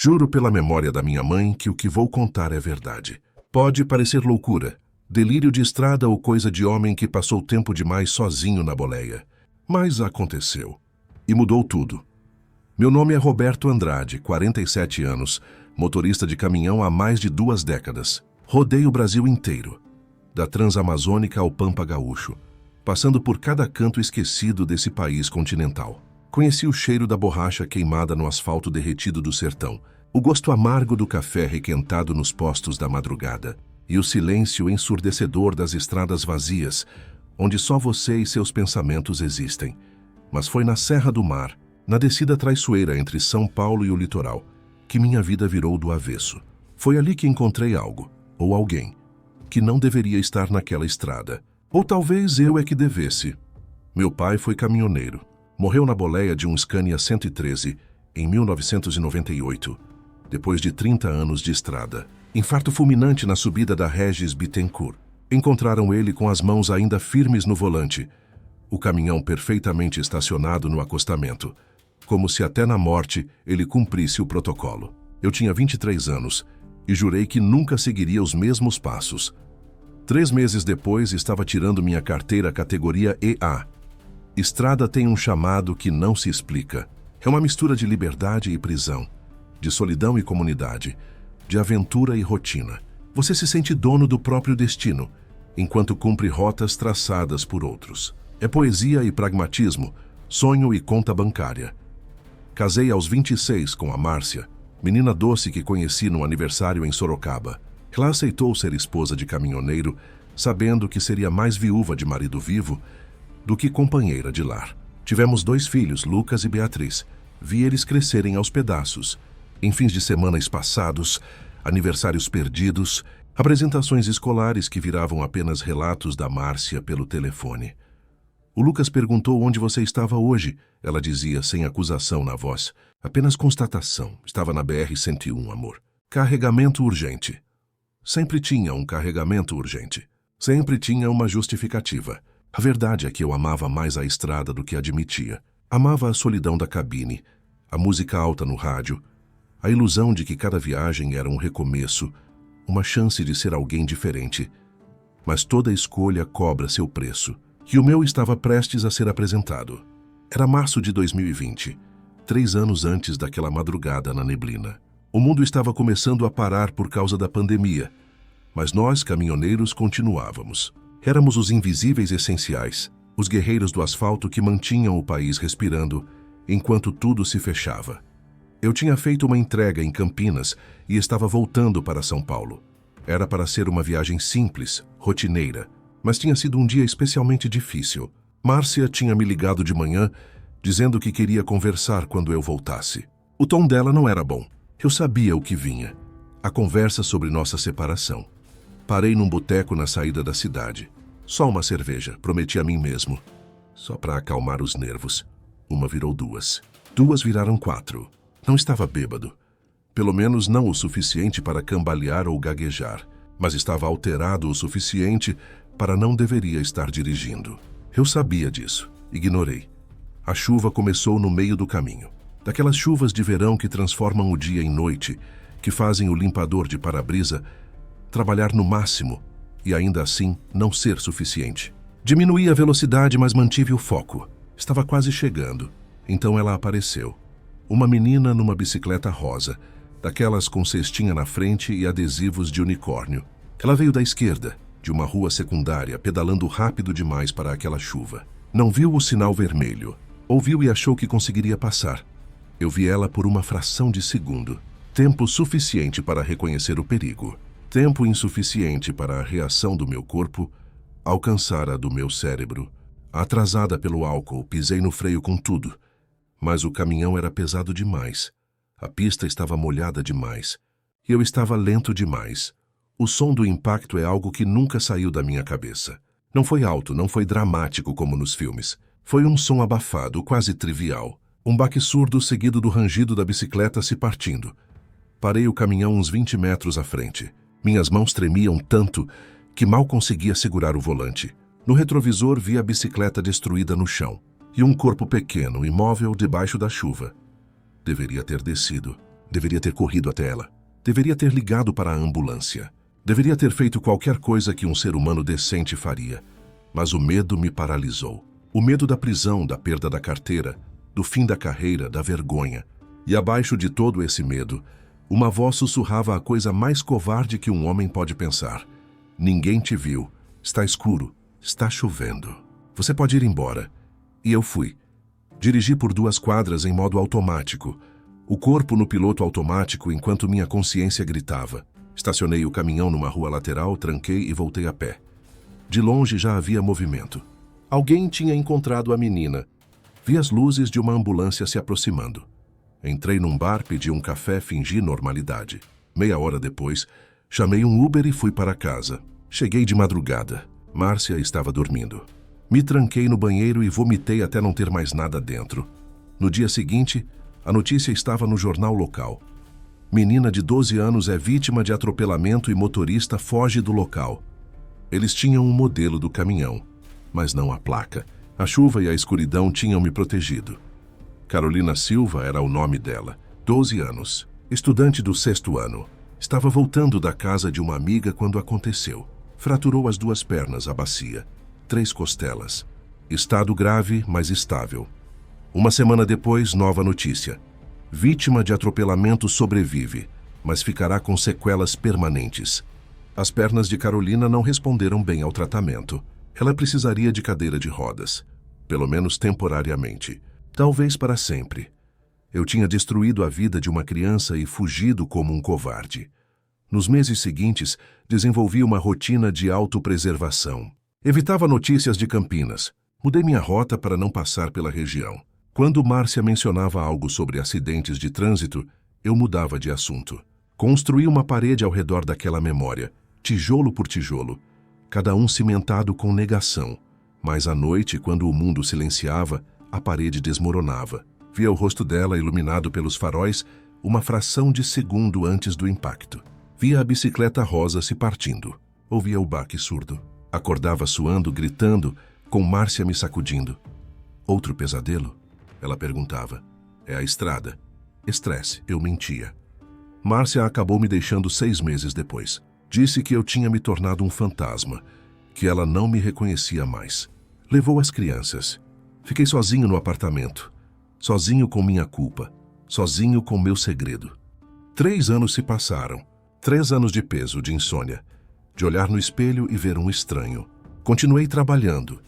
Juro pela memória da minha mãe que o que vou contar é verdade. Pode parecer loucura, delírio de estrada ou coisa de homem que passou tempo demais sozinho na boleia. Mas aconteceu. E mudou tudo. Meu nome é Roberto Andrade, 47 anos, motorista de caminhão há mais de 2 décadas. Rodei o Brasil inteiro, da Transamazônica ao Pampa Gaúcho, passando por cada canto esquecido desse país continental. Conheci o cheiro da borracha queimada no asfalto derretido do sertão, o gosto amargo do café requentado nos postos da madrugada e o silêncio ensurdecedor das estradas vazias, onde só você e seus pensamentos existem. Mas foi na Serra do Mar, na descida traiçoeira entre São Paulo e o litoral, que minha vida virou do avesso. Foi ali que encontrei algo, ou alguém, que não deveria estar naquela estrada. Ou talvez eu é que devesse. Meu pai foi caminhoneiro. Morreu na boleia de um Scania 113 em 1998, depois de 30 anos de estrada. Infarto fulminante na subida da Regis Bittencourt. Encontraram ele com as mãos ainda firmes no volante, o caminhão perfeitamente estacionado no acostamento, como se até na morte ele cumprisse o protocolo. Eu tinha 23 anos e jurei que nunca seguiria os mesmos passos. 3 meses depois estava tirando minha carteira categoria EA. Estrada tem um chamado que não se explica. É uma mistura de liberdade e prisão, de solidão e comunidade, de aventura e rotina. Você se sente dono do próprio destino, enquanto cumpre rotas traçadas por outros. É poesia e pragmatismo, sonho e conta bancária. Casei aos 26 com a Márcia, menina doce que conheci no aniversário em Sorocaba. Ela aceitou ser esposa de caminhoneiro, sabendo que seria mais viúva de marido vivo do que companheira de lar. Tivemos 2 filhos, Lucas e Beatriz. Vi eles crescerem aos pedaços, em fins de semana espaçados, aniversários perdidos, apresentações escolares que viravam apenas relatos da Márcia pelo telefone. O Lucas perguntou onde você estava hoje. Ela dizia sem acusação na voz. Apenas constatação. Estava na BR-101, amor. Carregamento urgente. Sempre tinha um carregamento urgente. Sempre tinha uma justificativa. A verdade é que eu amava mais a estrada do que admitia. Amava a solidão da cabine, a música alta no rádio, a ilusão de que cada viagem era um recomeço, uma chance de ser alguém diferente. Mas toda escolha cobra seu preço. E o meu estava prestes a ser apresentado. Era março de 2020, 3 anos antes daquela madrugada na neblina. O mundo estava começando a parar por causa da pandemia, mas nós, caminhoneiros, continuávamos. Éramos os invisíveis essenciais, os guerreiros do asfalto que mantinham o país respirando enquanto tudo se fechava. Eu tinha feito uma entrega em Campinas e estava voltando para São Paulo. Era para ser uma viagem simples, rotineira, mas tinha sido um dia especialmente difícil. Márcia tinha me ligado de manhã, dizendo que queria conversar quando eu voltasse. O tom dela não era bom. Eu sabia o que vinha. A conversa sobre nossa separação. Parei num boteco na saída da cidade. Só uma cerveja, prometi a mim mesmo. Só para acalmar os nervos. Uma virou 2. 2 viraram 4. Não estava bêbado. Pelo menos não o suficiente para cambalear ou gaguejar. Mas estava alterado o suficiente para não deveria estar dirigindo. Eu sabia disso. Ignorei. A chuva começou no meio do caminho. Daquelas chuvas de verão que transformam o dia em noite, que fazem o limpador de para-brisa trabalhar no máximo e ainda assim não ser suficiente. Diminuí a velocidade, mas mantive o foco. Estava quase chegando. Então ela apareceu. Uma menina numa bicicleta rosa, daquelas com cestinha na frente e adesivos de unicórnio. Ela veio da esquerda, de uma rua secundária, pedalando rápido demais para aquela chuva. Não viu o sinal vermelho. Ouviu e achou que conseguiria passar. Eu vi ela por uma fração de segundo. Tempo suficiente para reconhecer o perigo. Tempo insuficiente para a reação do meu corpo alcançar a do meu cérebro. Atrasada pelo álcool, pisei no freio com tudo. Mas o caminhão era pesado demais. A pista estava molhada demais. E eu estava lento demais. O som do impacto é algo que nunca saiu da minha cabeça. Não foi alto, não foi dramático como nos filmes. Foi um som abafado, quase trivial. Um baque surdo seguido do rangido da bicicleta se partindo. Parei o caminhão uns 20 metros à frente. Minhas mãos tremiam tanto que mal conseguia segurar o volante. No retrovisor vi a bicicleta destruída no chão e um corpo pequeno, imóvel debaixo da chuva. Deveria ter descido, Deveria ter corrido até ela. Deveria ter ligado para a ambulância. Deveria ter feito qualquer coisa que um ser humano decente faria. Mas o medo me paralisou. O medo da prisão, da perda da carteira, do fim da carreira, da vergonha. E abaixo de todo esse medo, uma voz sussurrava a coisa mais covarde que um homem pode pensar. Ninguém te viu. Está escuro. Está chovendo. Você pode ir embora. E eu fui. Dirigi por 2 quadras em modo automático. O corpo no piloto automático enquanto minha consciência gritava. Estacionei o caminhão numa rua lateral, tranquei e voltei a pé. De longe já havia movimento. Alguém tinha encontrado a menina. Vi as luzes de uma ambulância se aproximando. Entrei num bar, pedi um café, fingi normalidade. Meia hora depois, chamei um Uber e fui para casa. Cheguei de madrugada. Márcia estava dormindo. Me tranquei no banheiro e vomitei até não ter mais nada dentro. No dia seguinte, a notícia estava no jornal local. Menina de 12 anos é vítima de atropelamento e motorista foge do local. Eles tinham um modelo do caminhão, mas não a placa. A chuva e a escuridão tinham me protegido. Carolina Silva era o nome dela, 12 anos, estudante do 6º ano. Estava voltando da casa de uma amiga quando aconteceu. Fraturou as 2 pernas, a bacia, 3 costelas. Estado grave, mas estável. Uma semana depois, nova notícia. Vítima de atropelamento sobrevive, mas ficará com sequelas permanentes. As pernas de Carolina não responderam bem ao tratamento. Ela precisaria de cadeira de rodas, pelo menos temporariamente. Talvez para sempre. Eu tinha destruído a vida de uma criança e fugido como um covarde. Nos meses seguintes, desenvolvi uma rotina de autopreservação. Evitava notícias de Campinas. Mudei minha rota para não passar pela região. Quando Márcia mencionava algo sobre acidentes de trânsito, eu mudava de assunto. Construí uma parede ao redor daquela memória, tijolo por tijolo, cada um cimentado com negação. Mas à noite, quando o mundo silenciava, a parede desmoronava. Via o rosto dela iluminado pelos faróis uma fração de segundo antes do impacto. Via a bicicleta rosa se partindo. Ouvia o baque surdo. Acordava suando, gritando, com Márcia me sacudindo. Outro pesadelo? Ela perguntava. É a estrada. Estresse, eu mentia. Márcia acabou me deixando 6 meses depois. Disse que eu tinha me tornado um fantasma, que ela não me reconhecia mais. Levou as crianças. Fiquei sozinho no apartamento. Sozinho com minha culpa. Sozinho com meu segredo. 3 anos se passaram. 3 anos de peso, de insônia. De olhar no espelho e ver um estranho. Continuei trabalhando.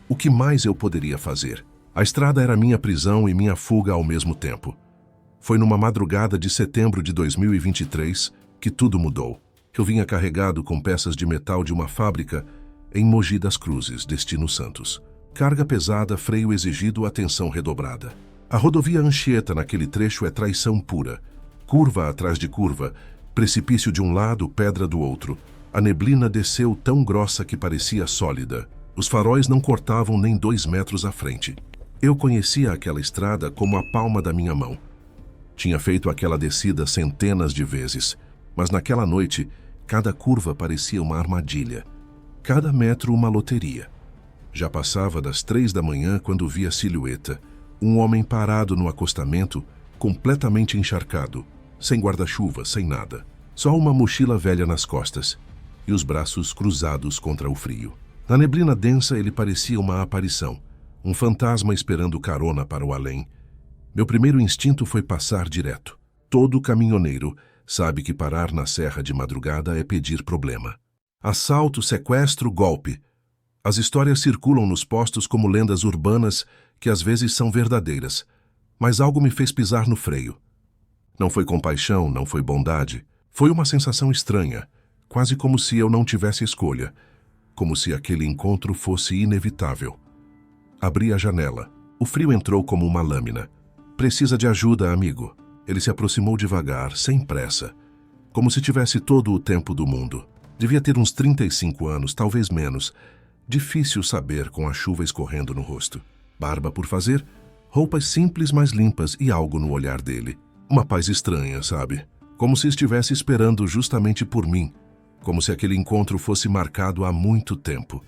O que mais eu poderia fazer? A estrada era minha prisão e minha fuga ao mesmo tempo. Foi numa madrugada de setembro de 2023 que tudo mudou. Eu vinha carregado com peças de metal de uma fábrica em Mogi das Cruzes, destino Santos. Carga pesada, freio exigido, atenção redobrada. A rodovia Anchieta naquele trecho é traição pura. Curva atrás de curva, precipício de um lado, pedra do outro. A neblina desceu tão grossa que parecia sólida. Os faróis não cortavam nem 2 metros à frente. Eu conhecia aquela estrada como a palma da minha mão. Tinha feito aquela descida centenas de vezes, mas naquela noite, cada curva parecia uma armadilha. Cada metro uma loteria. Já passava das 3 da manhã quando vi a silhueta. Um homem parado no acostamento, completamente encharcado, sem guarda-chuva, sem nada. Só uma mochila velha nas costas e os braços cruzados contra o frio. Na neblina densa ele parecia uma aparição, um fantasma esperando carona para o além. Meu primeiro instinto foi passar direto. Todo caminhoneiro sabe que parar na serra de madrugada é pedir problema. Assalto, sequestro, golpe. As histórias circulam nos postos como lendas urbanas que às vezes são verdadeiras, mas algo me fez pisar no freio. Não foi compaixão, não foi bondade. Foi uma sensação estranha, quase como se eu não tivesse escolha, como se aquele encontro fosse inevitável. Abri a janela. O frio entrou como uma lâmina. Precisa de ajuda, amigo. Ele se aproximou devagar, sem pressa, como se tivesse todo o tempo do mundo. Devia ter uns 35 anos, talvez menos. Difícil saber com a chuva escorrendo no rosto. Barba por fazer, roupas simples mas limpas e algo no olhar dele. Uma paz estranha, sabe? Como se estivesse esperando justamente por mim. Como se aquele encontro fosse marcado há muito tempo.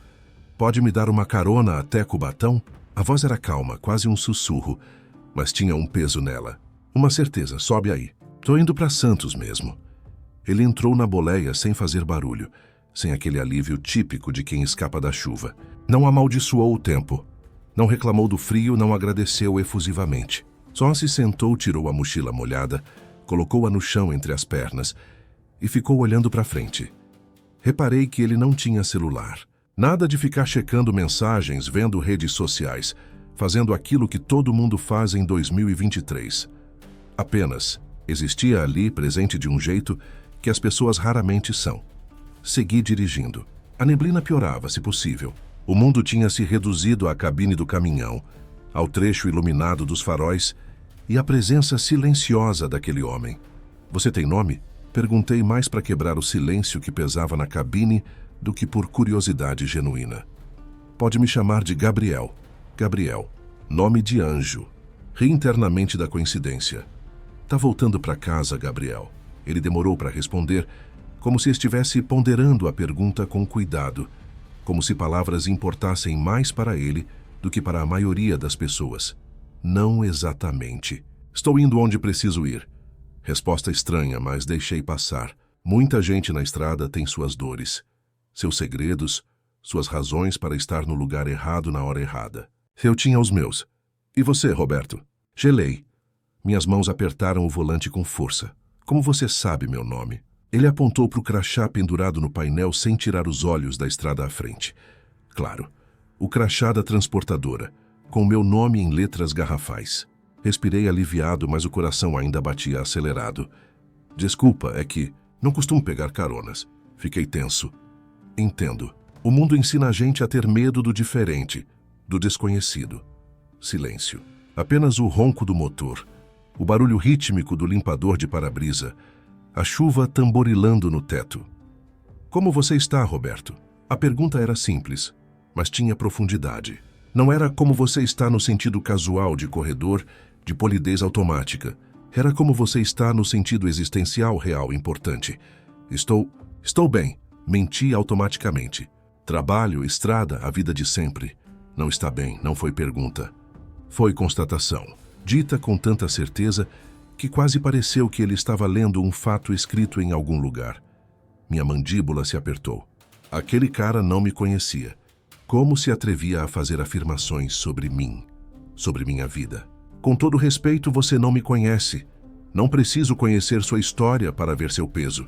Pode me dar uma carona até Cubatão? A voz era calma, quase um sussurro, mas tinha um peso nela. Uma certeza, sobe aí. Tô indo para Santos mesmo. Ele entrou na boleia sem fazer barulho, sem aquele alívio típico de quem escapa da chuva. Não amaldiçoou o tempo. Não reclamou do frio, não agradeceu efusivamente. Só se sentou, tirou a mochila molhada, colocou-a no chão entre as pernas e ficou olhando para frente. Reparei que ele não tinha celular. Nada de ficar checando mensagens, vendo redes sociais, fazendo aquilo que todo mundo faz em 2023. Apenas existia ali, presente de um jeito que as pessoas raramente são. Segui dirigindo. A neblina piorava, se possível. O mundo tinha se reduzido à cabine do caminhão, ao trecho iluminado dos faróis e à presença silenciosa daquele homem. Você tem nome? Perguntei mais para quebrar o silêncio que pesava na cabine do que por curiosidade genuína. Pode me chamar de Gabriel. Gabriel. Nome de anjo. Ri internamente da coincidência. Tá voltando para casa, Gabriel. Ele demorou para responder, como se estivesse ponderando a pergunta com cuidado, como se palavras importassem mais para ele do que para a maioria das pessoas. Não exatamente. Estou indo onde preciso ir. Resposta estranha, mas deixei passar. Muita gente na estrada tem suas dores, seus segredos, suas razões para estar no lugar errado na hora errada. Eu tinha os meus. E você, Roberto? Gelei. Minhas mãos apertaram o volante com força. Como você sabe meu nome? Ele apontou para o crachá pendurado no painel sem tirar os olhos da estrada à frente. Claro, o crachá da transportadora, com meu nome em letras garrafais. Respirei aliviado, mas o coração ainda batia acelerado. Desculpa, é que não costumo pegar caronas. Fiquei tenso. Entendo. O mundo ensina a gente a ter medo do diferente, do desconhecido. Silêncio. Apenas o ronco do motor, o barulho rítmico do limpador de para-brisa, a chuva tamborilando no teto. Como você está, Roberto? A pergunta era simples, mas tinha profundidade. Não era como você está no sentido casual de corredor, de polidez automática. Era como você está no sentido existencial real importante. Estou bem. Menti automaticamente. Trabalho, estrada, a vida de sempre. Não está bem, não foi pergunta. Foi constatação, dita com tanta certeza que quase pareceu que ele estava lendo um fato escrito em algum lugar. Minha mandíbula se apertou. Aquele cara não me conhecia. Como se atrevia a fazer afirmações sobre mim, sobre minha vida? Com todo respeito, você não me conhece. Não preciso conhecer sua história para ver seu peso.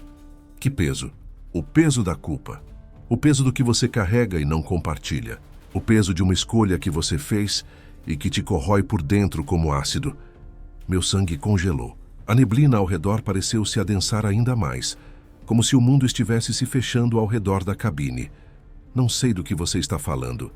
Que peso? O peso da culpa. O peso do que você carrega e não compartilha. O peso de uma escolha que você fez e que te corrói por dentro como ácido. Meu sangue congelou. A neblina ao redor pareceu se adensar ainda mais, como se o mundo estivesse se fechando ao redor da cabine. Não sei do que você está falando.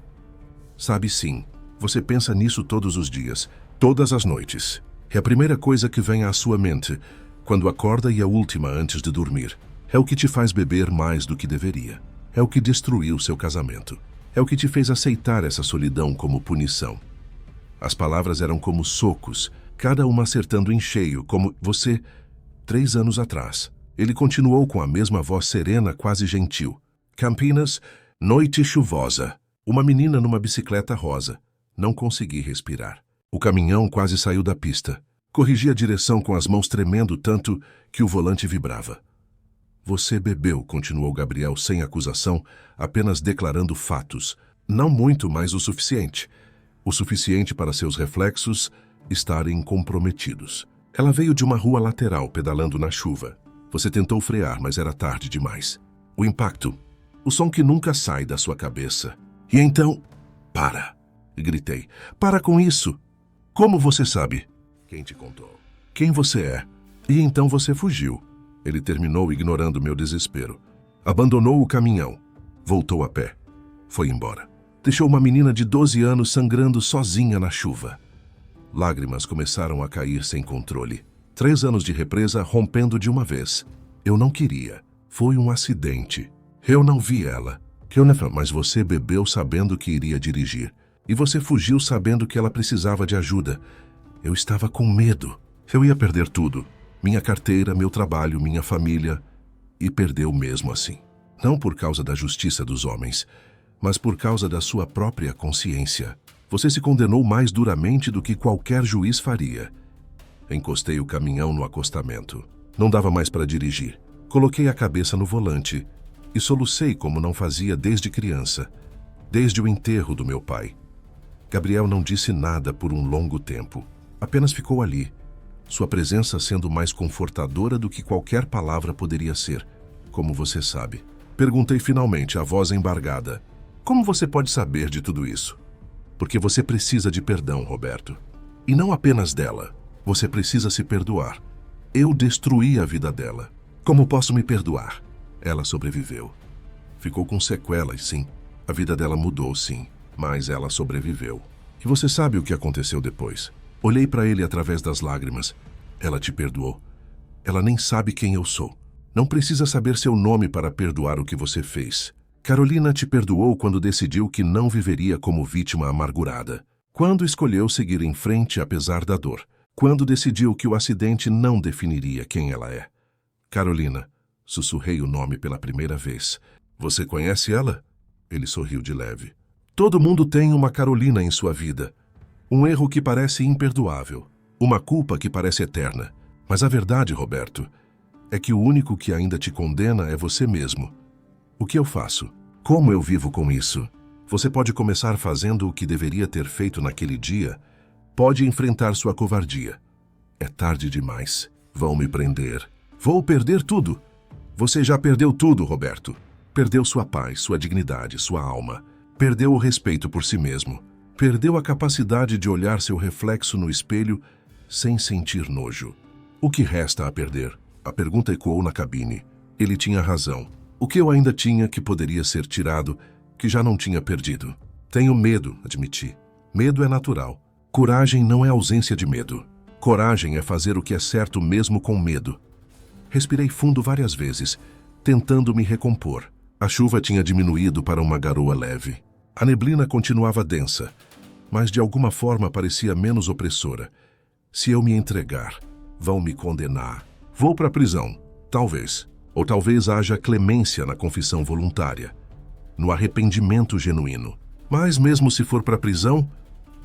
Sabe sim. Você pensa nisso todos os dias, todas as noites. É a primeira coisa que vem à sua mente quando acorda e a última antes de dormir. É o que te faz beber mais do que deveria. É o que destruiu seu casamento. É o que te fez aceitar essa solidão como punição. As palavras eram como socos, cada uma acertando em cheio, como você, 3 anos atrás. Ele continuou com a mesma voz serena, quase gentil. Campinas, noite chuvosa. Uma menina numa bicicleta rosa. Não consegui respirar. O caminhão quase saiu da pista. Corrigi a direção com as mãos tremendo tanto que o volante vibrava. Você bebeu, continuou Gabriel sem acusação, apenas declarando fatos. Não muito, mas o suficiente. O suficiente para seus reflexos estarem comprometidos. Ela veio de uma rua lateral, pedalando na chuva. Você tentou frear, mas era tarde demais. O impacto, o som que nunca sai da sua cabeça. E então, para, gritei. Para com isso. Como você sabe? Quem te contou? Quem você é? E então você fugiu. Ele terminou ignorando meu desespero. Abandonou o caminhão. Voltou a pé. Foi embora. Deixou uma menina de 12 anos sangrando sozinha na chuva. Lágrimas começaram a cair sem controle. 3 anos de represa rompendo de uma vez. Eu não queria. Foi um acidente. Eu não vi ela. Mas você bebeu sabendo que iria dirigir. E você fugiu sabendo que ela precisava de ajuda. Eu estava com medo. Eu ia perder tudo. Minha carteira, meu trabalho, minha família. E perdeu mesmo assim. Não por causa da justiça dos homens, mas por causa da sua própria consciência. Você se condenou mais duramente do que qualquer juiz faria. Encostei o caminhão no acostamento. Não dava mais para dirigir. Coloquei a cabeça no volante e solucei como não fazia desde criança, desde o enterro do meu pai. Gabriel não disse nada por um longo tempo. Apenas ficou ali, sua presença sendo mais confortadora do que qualquer palavra poderia ser, como você sabe. Perguntei finalmente, a voz embargada. Como você pode saber de tudo isso? Porque você precisa de perdão, Roberto. E não apenas dela. Você precisa se perdoar. Eu destruí a vida dela. Como posso me perdoar? Ela sobreviveu. Ficou com sequelas, sim. A vida dela mudou, sim. Mas ela sobreviveu. E você sabe o que aconteceu depois. Olhei para ele através das lágrimas. Ela te perdoou. Ela nem sabe quem eu sou. Não precisa saber seu nome para perdoar o que você fez. Carolina te perdoou quando decidiu que não viveria como vítima amargurada. Quando escolheu seguir em frente apesar da dor. Quando decidiu que o acidente não definiria quem ela é. Carolina, sussurrei o nome pela primeira vez. Você conhece ela? Ele sorriu de leve. Todo mundo tem uma Carolina em sua vida. Um erro que parece imperdoável. Uma culpa que parece eterna. Mas a verdade, Roberto, é que o único que ainda te condena é você mesmo. O que eu faço? Como eu vivo com isso? Você pode começar fazendo o que deveria ter feito naquele dia. Pode enfrentar sua covardia. É tarde demais. Vão me prender. Vou perder tudo. Você já perdeu tudo, Roberto. Perdeu sua paz, sua dignidade, sua alma. Perdeu o respeito por si mesmo. Perdeu a capacidade de olhar seu reflexo no espelho sem sentir nojo. O que resta a perder? A pergunta ecoou na cabine. Ele tinha razão. O que eu ainda tinha que poderia ser tirado, que já não tinha perdido? Tenho medo, admiti. Medo é natural. Coragem não é ausência de medo. Coragem é fazer o que é certo mesmo com medo. Respirei fundo várias vezes, tentando me recompor. A chuva tinha diminuído para uma garoa leve. A neblina continuava densa, mas de alguma forma parecia menos opressora. Se eu me entregar, vão me condenar. Vou para a prisão, talvez. Ou talvez haja clemência na confissão voluntária, no arrependimento genuíno. Mas mesmo se for para a prisão,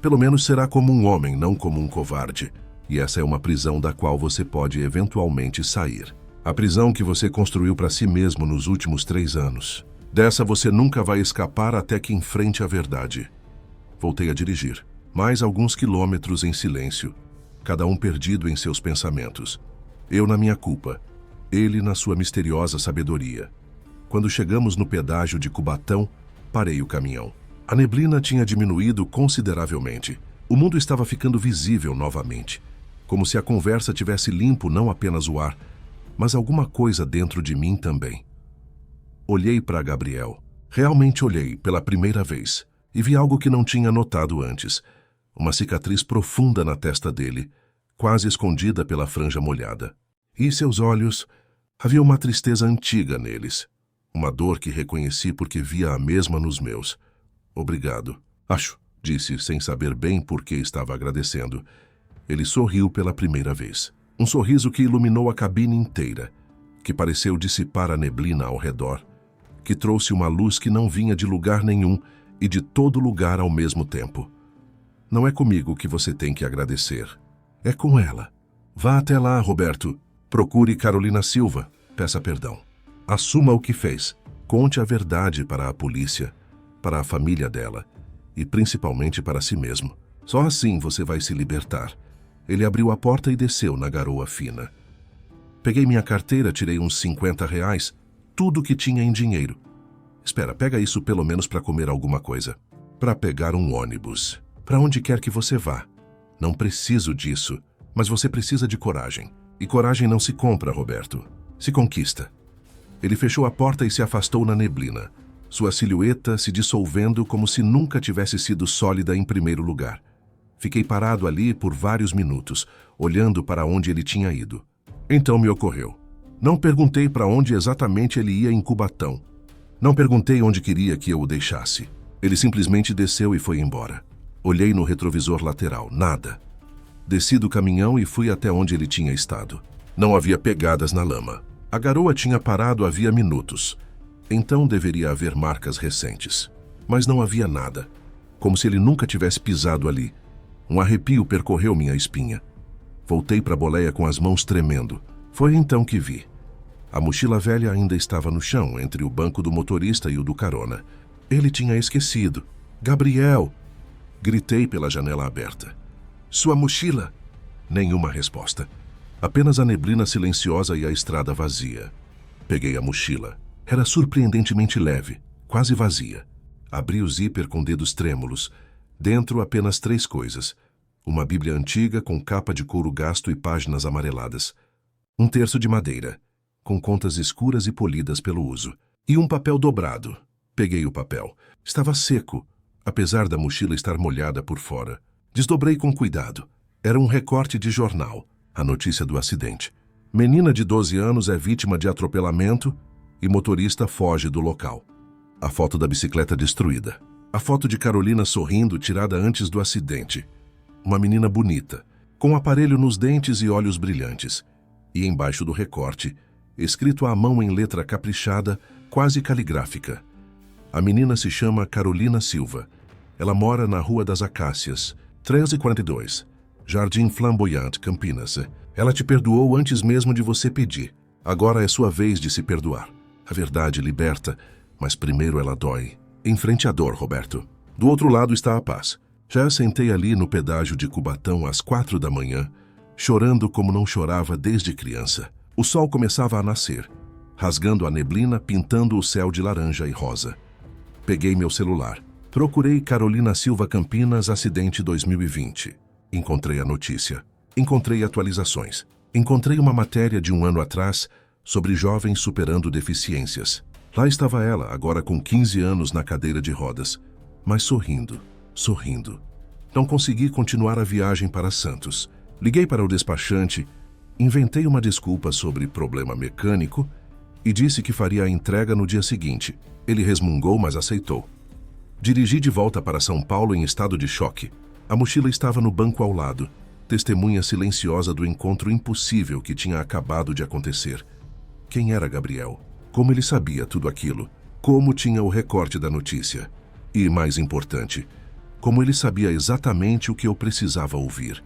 pelo menos será como um homem, não como um covarde. E essa é uma prisão da qual você pode eventualmente sair. A prisão que você construiu para si mesmo nos últimos 3 anos. Dessa você nunca vai escapar até que enfrente a verdade. Voltei a dirigir. Mais alguns quilômetros em silêncio, cada um perdido em seus pensamentos. Eu na minha culpa, ele na sua misteriosa sabedoria. Quando chegamos no pedágio de Cubatão, parei o caminhão. A neblina tinha diminuído consideravelmente. O mundo estava ficando visível novamente, como se a conversa tivesse limpo não apenas o ar, mas alguma coisa dentro de mim também. Olhei para Gabriel. Realmente olhei pela primeira vez e vi algo que não tinha notado antes. Uma cicatriz profunda na testa dele, quase escondida pela franja molhada. E seus olhos, havia uma tristeza antiga neles. Uma dor que reconheci porque via a mesma nos meus. Obrigado. Acho, disse sem saber bem por que estava agradecendo. Ele sorriu pela primeira vez. Um sorriso que iluminou a cabine inteira, que pareceu dissipar a neblina ao redor, que trouxe uma luz que não vinha de lugar nenhum e de todo lugar ao mesmo tempo. Não é comigo que você tem que agradecer. É com ela. Vá até lá, Roberto. Procure Carolina Silva. Peça perdão. Assuma o que fez. Conte a verdade para a polícia, para a família dela e principalmente para si mesmo. Só assim você vai se libertar. Ele abriu a porta e desceu na garoa fina. Peguei minha carteira, tirei uns R$ 50, tudo que tinha em dinheiro. Espera, pega isso pelo menos para comer alguma coisa. Para pegar um ônibus. Para onde quer que você vá. Não preciso disso, mas você precisa de coragem. E coragem não se compra, Roberto. Se conquista. Ele fechou a porta e se afastou na neblina, sua silhueta se dissolvendo como se nunca tivesse sido sólida em primeiro lugar. Fiquei parado ali por vários minutos, olhando para onde ele tinha ido. Então me ocorreu. Não perguntei para onde exatamente ele ia em Cubatão. Não perguntei onde queria que eu o deixasse. Ele simplesmente desceu e foi embora. Olhei no retrovisor lateral, nada. Desci do caminhão e fui até onde ele tinha estado. Não havia pegadas na lama. A garoa tinha parado havia minutos. Então deveria haver marcas recentes. Mas não havia nada. Como se ele nunca tivesse pisado ali. Um arrepio percorreu minha espinha. Voltei para a boleia com as mãos tremendo. Foi então que vi. A mochila velha ainda estava no chão, entre o banco do motorista e o do carona. Ele tinha esquecido. Gabriel! Gritei pela janela aberta. Sua mochila! Nenhuma resposta. Apenas a neblina silenciosa e a estrada vazia. Peguei a mochila. Era surpreendentemente leve, quase vazia. Abri o zíper com dedos trêmulos. Dentro apenas 3 coisas. Uma bíblia antiga com capa de couro gasto e páginas amareladas. Um terço de madeira, com contas escuras e polidas pelo uso. E um papel dobrado. Peguei o papel. Estava seco, apesar da mochila estar molhada por fora. Desdobrei com cuidado. Era um recorte de jornal. A notícia do acidente. Menina de 12 anos é vítima de atropelamento e motorista foge do local. A foto da bicicleta destruída. A foto de Carolina sorrindo, tirada antes do acidente. Uma menina bonita, com um aparelho nos dentes e olhos brilhantes. E embaixo do recorte, escrito à mão em letra caprichada, quase caligráfica. A menina se chama Carolina Silva. Ela mora na Rua das Acácias, 1342, Jardim Flamboyant, Campinas. Ela te perdoou antes mesmo de você pedir. Agora é sua vez de se perdoar. A verdade liberta, mas primeiro ela dói. Em frente à dor, Roberto. Do outro lado está a paz. Já sentei ali no pedágio de Cubatão às 4 da manhã, chorando como não chorava desde criança. O sol começava a nascer, rasgando a neblina, pintando o céu de laranja e rosa. Peguei meu celular. Procurei Carolina Silva Campinas, acidente 2020. Encontrei a notícia. Encontrei atualizações. Encontrei uma matéria de 1 ano atrás sobre jovens superando deficiências. Lá estava ela, agora com 15 anos na cadeira de rodas, mas sorrindo, sorrindo. Não consegui continuar a viagem para Santos. Liguei para o despachante, inventei uma desculpa sobre problema mecânico e disse que faria a entrega no dia seguinte. Ele resmungou, mas aceitou. Dirigi de volta para São Paulo em estado de choque. A mochila estava no banco ao lado, testemunha silenciosa do encontro impossível que tinha acabado de acontecer. Quem era Gabriel? Como ele sabia tudo aquilo? Como tinha o recorte da notícia? E, mais importante, como ele sabia exatamente o que eu precisava ouvir?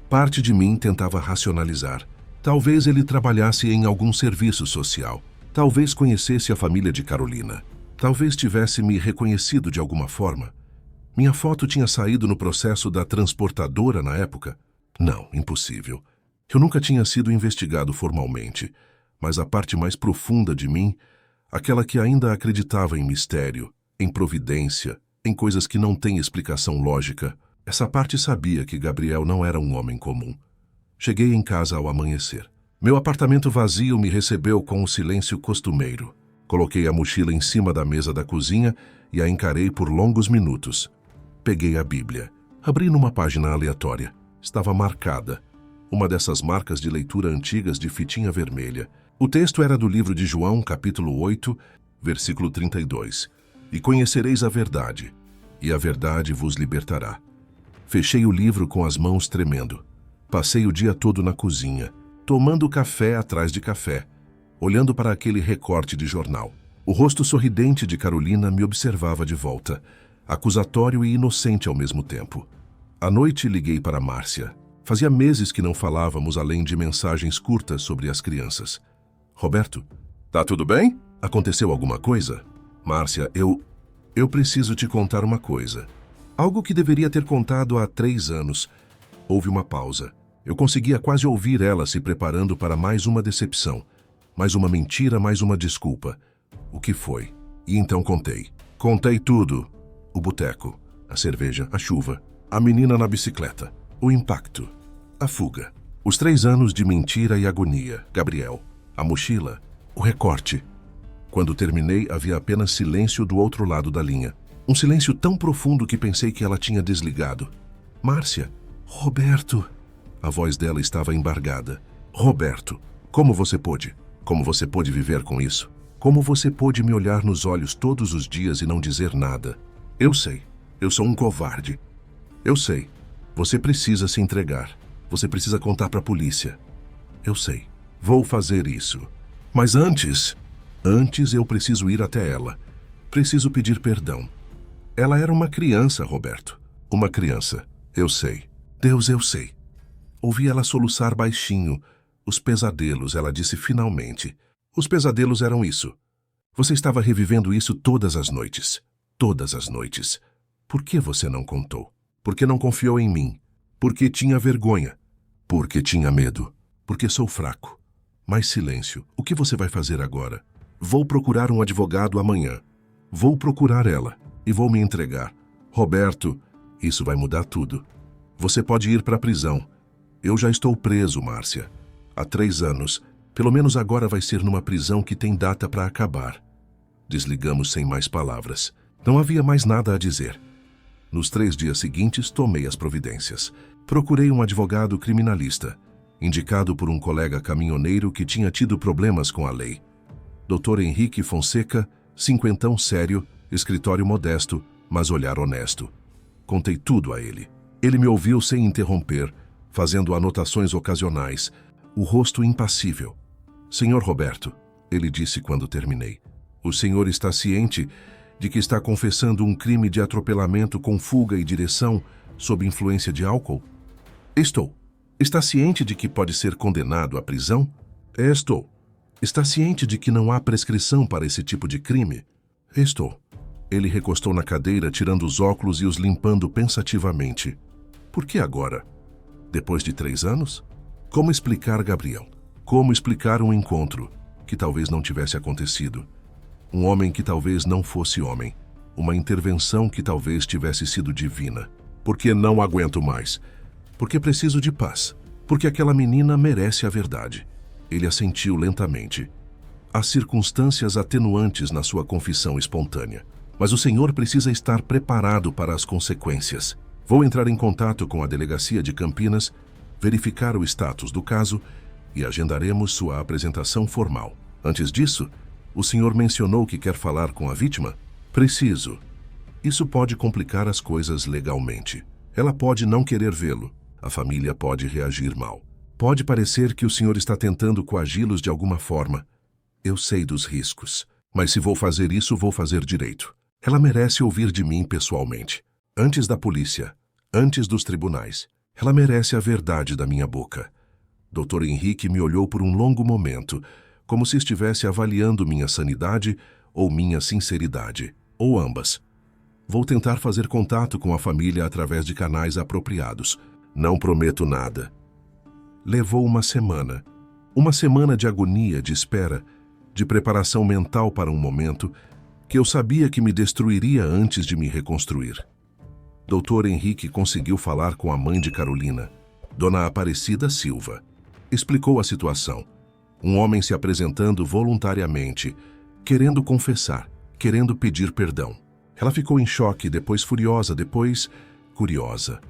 Parte de mim tentava racionalizar. Talvez ele trabalhasse em algum serviço social. Talvez conhecesse a família de Carolina. Talvez tivesse me reconhecido de alguma forma. Minha foto tinha saído no processo da transportadora na época? Não, impossível. Eu nunca tinha sido investigado formalmente, mas a parte mais profunda de mim, aquela que ainda acreditava em mistério, em providência, em coisas que não têm explicação lógica, essa parte sabia que Gabriel não era um homem comum. Cheguei em casa ao amanhecer. Meu apartamento vazio me recebeu com o silêncio costumeiro. Coloquei a mochila em cima da mesa da cozinha e a encarei por longos minutos. Peguei a Bíblia. Abri numa página aleatória. Estava marcada. Uma dessas marcas de leitura antigas de fitinha vermelha. O texto era do livro de João, capítulo 8, versículo 32. E conhecereis a verdade, e a verdade vos libertará. Fechei o livro com as mãos tremendo. Passei o dia todo na cozinha, tomando café atrás de café, olhando para aquele recorte de jornal. O rosto sorridente de Carolina me observava de volta, acusatório e inocente ao mesmo tempo. À noite liguei para Márcia. Fazia meses que não falávamos além de mensagens curtas sobre as crianças. Roberto, tá tudo bem? Aconteceu alguma coisa? Márcia, eu preciso te contar uma coisa. Algo que deveria ter contado há 3 anos. Houve uma pausa. Eu conseguia quase ouvir ela se preparando para mais uma decepção. Mais uma mentira, mais uma desculpa. O que foi? E então contei. Contei tudo. O boteco, a cerveja, a chuva, a menina na bicicleta, o impacto, a fuga. Os 3 anos de mentira e agonia, Gabriel, a mochila, o recorte. Quando terminei, havia apenas silêncio do outro lado da linha. Um silêncio tão profundo que pensei que ela tinha desligado. Márcia, Roberto. A voz dela estava embargada. Roberto, como você pôde? Como você pôde viver com isso? Como você pôde me olhar nos olhos todos os dias e não dizer nada? Eu sei, eu sou um covarde. Eu sei, você precisa se entregar. Você precisa contar para a polícia. Eu sei, vou fazer isso. Mas antes eu preciso ir até ela. Preciso pedir perdão. Ela era uma criança, Roberto. Uma criança. Eu sei. Deus, eu sei. Ouvi ela soluçar baixinho. Os pesadelos, ela disse finalmente. Os pesadelos eram isso. Você estava revivendo isso todas as noites. Todas as noites. Por que você não contou? Porque não confiou em mim. Porque tinha vergonha. Porque tinha medo. Porque sou fraco. Mais silêncio. O que você vai fazer agora? Vou procurar um advogado amanhã. Vou procurar ela. E vou me entregar. Roberto, isso vai mudar tudo. Você pode ir para a prisão. Eu já estou preso, Márcia. Há 3 anos. Pelo menos agora vai ser numa prisão que tem data para acabar. Desligamos sem mais palavras. Não havia mais nada a dizer. Nos 3 dias seguintes, tomei as providências. Procurei um advogado criminalista, indicado por um colega caminhoneiro que tinha tido problemas com a lei. Dr. Henrique Fonseca, cinquentão sério, escritório modesto, mas olhar honesto. Contei tudo a ele. Ele me ouviu sem interromper, fazendo anotações ocasionais, o rosto impassível. Senhor Roberto, ele disse quando terminei, o senhor está ciente de que está confessando um crime de atropelamento com fuga e direção sob influência de álcool? Estou. Está ciente de que pode ser condenado à prisão? Estou. Está ciente de que não há prescrição para esse tipo de crime? Estou. Ele recostou na cadeira, tirando os óculos e os limpando pensativamente. Por que agora? Depois de 3 anos? Como explicar, Gabriel? Como explicar um encontro que talvez não tivesse acontecido? Um homem que talvez não fosse homem. Uma intervenção que talvez tivesse sido divina. Porque não aguento mais. Porque preciso de paz. Porque aquela menina merece a verdade. Ele assentiu lentamente. Há circunstâncias atenuantes na sua confissão espontânea. Mas o senhor precisa estar preparado para as consequências. Vou entrar em contato com a delegacia de Campinas, verificar o status do caso e agendaremos sua apresentação formal. Antes disso, o senhor mencionou que quer falar com a vítima? Preciso. Isso pode complicar as coisas legalmente. Ela pode não querer vê-lo. A família pode reagir mal. Pode parecer que o senhor está tentando coagi-los de alguma forma. Eu sei dos riscos, mas se vou fazer isso, vou fazer direito. Ela merece ouvir de mim pessoalmente. Antes da polícia, antes dos tribunais. Ela merece a verdade da minha boca. Dr. Henrique me olhou por um longo momento, como se estivesse avaliando minha sanidade ou minha sinceridade, ou ambas. Vou tentar fazer contato com a família através de canais apropriados. Não prometo nada. Levou uma semana de agonia, de espera, de preparação mental para um momento que eu sabia que me destruiria antes de me reconstruir. Dr. Henrique conseguiu falar com a mãe de Carolina, Dona Aparecida Silva. Explicou a situação. Um homem se apresentando voluntariamente, querendo confessar, querendo pedir perdão. Ela ficou em choque, depois furiosa, depois curiosa.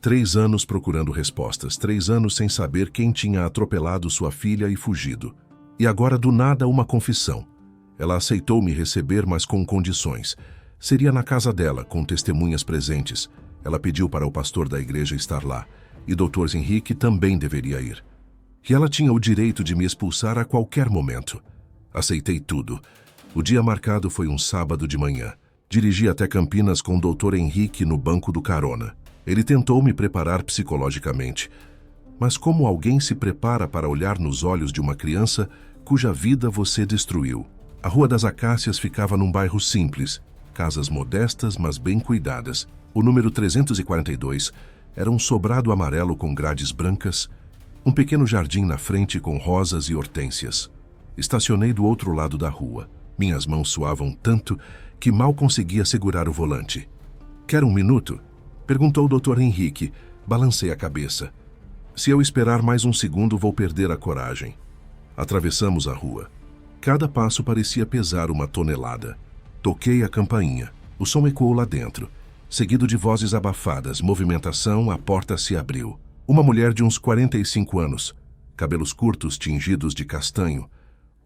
3 anos procurando respostas, 3 anos sem saber quem tinha atropelado sua filha e fugido. E agora, do nada, uma confissão. Ela aceitou me receber, mas com condições. Seria na casa dela, com testemunhas presentes. Ela pediu para o pastor da igreja estar lá. E Dr. Henrique também deveria ir. E ela tinha o direito de me expulsar a qualquer momento. Aceitei tudo. O dia marcado foi um sábado de manhã. Dirigi até Campinas com o Dr. Henrique no banco do carona. Ele tentou me preparar psicologicamente. Mas como alguém se prepara para olhar nos olhos de uma criança cuja vida você destruiu? A Rua das Acácias ficava num bairro simples, casas modestas, mas bem cuidadas. O número 342 era um sobrado amarelo com grades brancas, um pequeno jardim na frente com rosas e hortênsias. Estacionei do outro lado da rua. Minhas mãos suavam tanto que mal conseguia segurar o volante. Quer um minuto? Perguntou o Dr. Henrique. Balancei a cabeça. Se eu esperar mais um segundo, vou perder a coragem. Atravessamos a rua. Cada passo parecia pesar uma tonelada. Toquei a campainha. O som ecoou lá dentro. Seguido de vozes abafadas, movimentação, a porta se abriu. Uma mulher de uns 45 anos, cabelos curtos tingidos de castanho,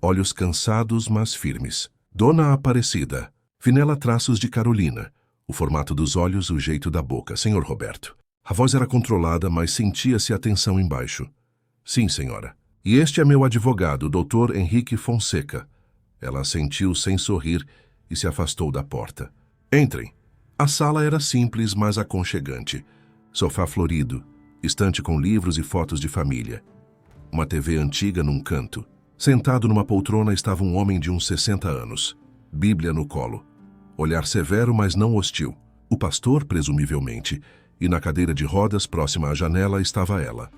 olhos cansados, mas firmes. Dona Aparecida. Finela traços de Carolina. O formato dos olhos, o jeito da boca. Senhor Roberto. A voz era controlada, mas sentia-se a tensão embaixo. Sim, senhora. E este é meu advogado, Dr. Henrique Fonseca. Ela assentiu sem sorrir e se afastou da porta. Entrem. A sala era simples, mas aconchegante. Sofá florido, Estante com livros e fotos de família. Uma TV antiga num canto. Sentado numa poltrona estava um homem de uns 60 anos. Bíblia no colo. Olhar severo, mas não hostil. O pastor, presumivelmente. E na cadeira de rodas, próxima à janela, estava ela.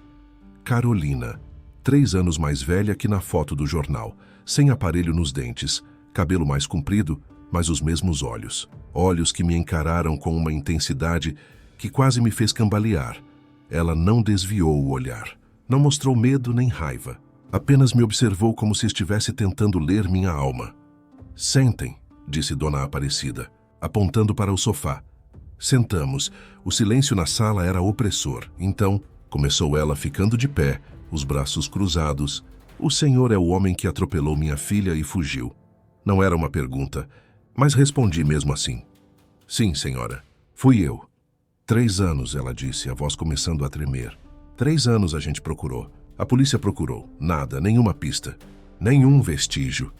Carolina. 3 anos mais velha que na foto do jornal. Sem aparelho nos dentes. Cabelo mais comprido, mas os mesmos olhos. Olhos que me encararam com uma intensidade que quase me fez cambalear. Ela não desviou o olhar. Não mostrou medo nem raiva. Apenas me observou como se estivesse tentando ler minha alma. Sentem, disse Dona Aparecida, apontando para o sofá. Sentamos. O silêncio na sala era opressor. Então, começou ela ficando de pé, os braços cruzados. O senhor é o homem que atropelou minha filha e fugiu. Não era uma pergunta, mas respondi mesmo assim. Sim, senhora. Fui eu. 3 anos, ela disse, a voz começando a tremer. 3 anos a gente procurou. A polícia procurou. Nada, nenhuma pista. Nenhum vestígio.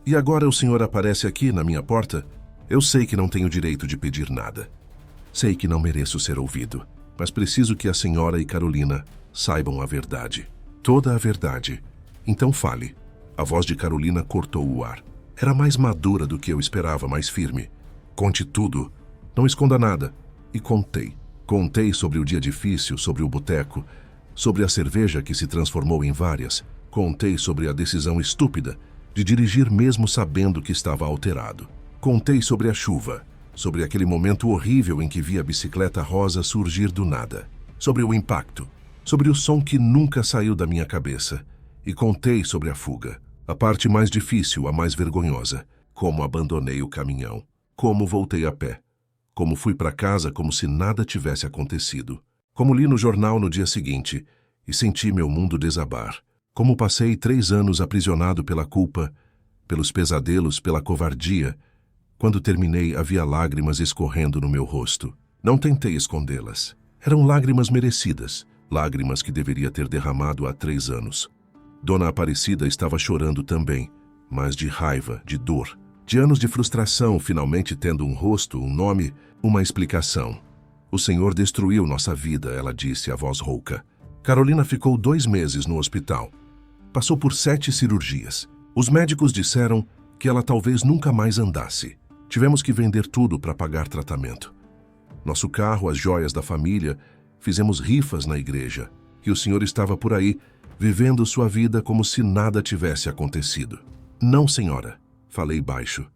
E agora o senhor aparece aqui na minha porta? Eu sei que não tenho direito de pedir nada. Sei que não mereço ser ouvido, mas preciso que a senhora e Carolina saibam a verdade. Toda a verdade. Então fale. A voz de Carolina cortou o ar. Era mais madura do que eu esperava, mais firme. Conte tudo. Não esconda nada. E contei. Contei sobre o dia difícil, sobre o boteco, sobre a cerveja que se transformou em várias. Contei sobre a decisão estúpida de dirigir mesmo sabendo que estava alterado. Contei sobre a chuva, sobre aquele momento horrível em que vi a bicicleta rosa surgir do nada, sobre o impacto, sobre o som que nunca saiu da minha cabeça. E contei sobre a fuga, a parte mais difícil, a mais vergonhosa, como abandonei o caminhão, como voltei a pé, como fui para casa como se nada tivesse acontecido, como li no jornal no dia seguinte e senti meu mundo desabar, como passei 3 anos aprisionado pela culpa, pelos pesadelos, pela covardia. Quando terminei, havia lágrimas escorrendo no meu rosto. Não tentei escondê-las. Eram lágrimas merecidas, lágrimas que deveria ter derramado há 3 anos. Dona Aparecida estava chorando também, mas de raiva, de dor, de anos de frustração, finalmente tendo um rosto, um nome, uma explicação. O Senhor destruiu nossa vida, ela disse, a voz rouca. Carolina ficou 2 meses no hospital. Passou por 7 cirurgias. Os médicos disseram que ela talvez nunca mais andasse. Tivemos que vender tudo para pagar tratamento. Nosso carro, as joias da família, fizemos rifas na igreja. E o Senhor estava por aí, vivendo sua vida como se nada tivesse acontecido. Não, senhora, falei baixo.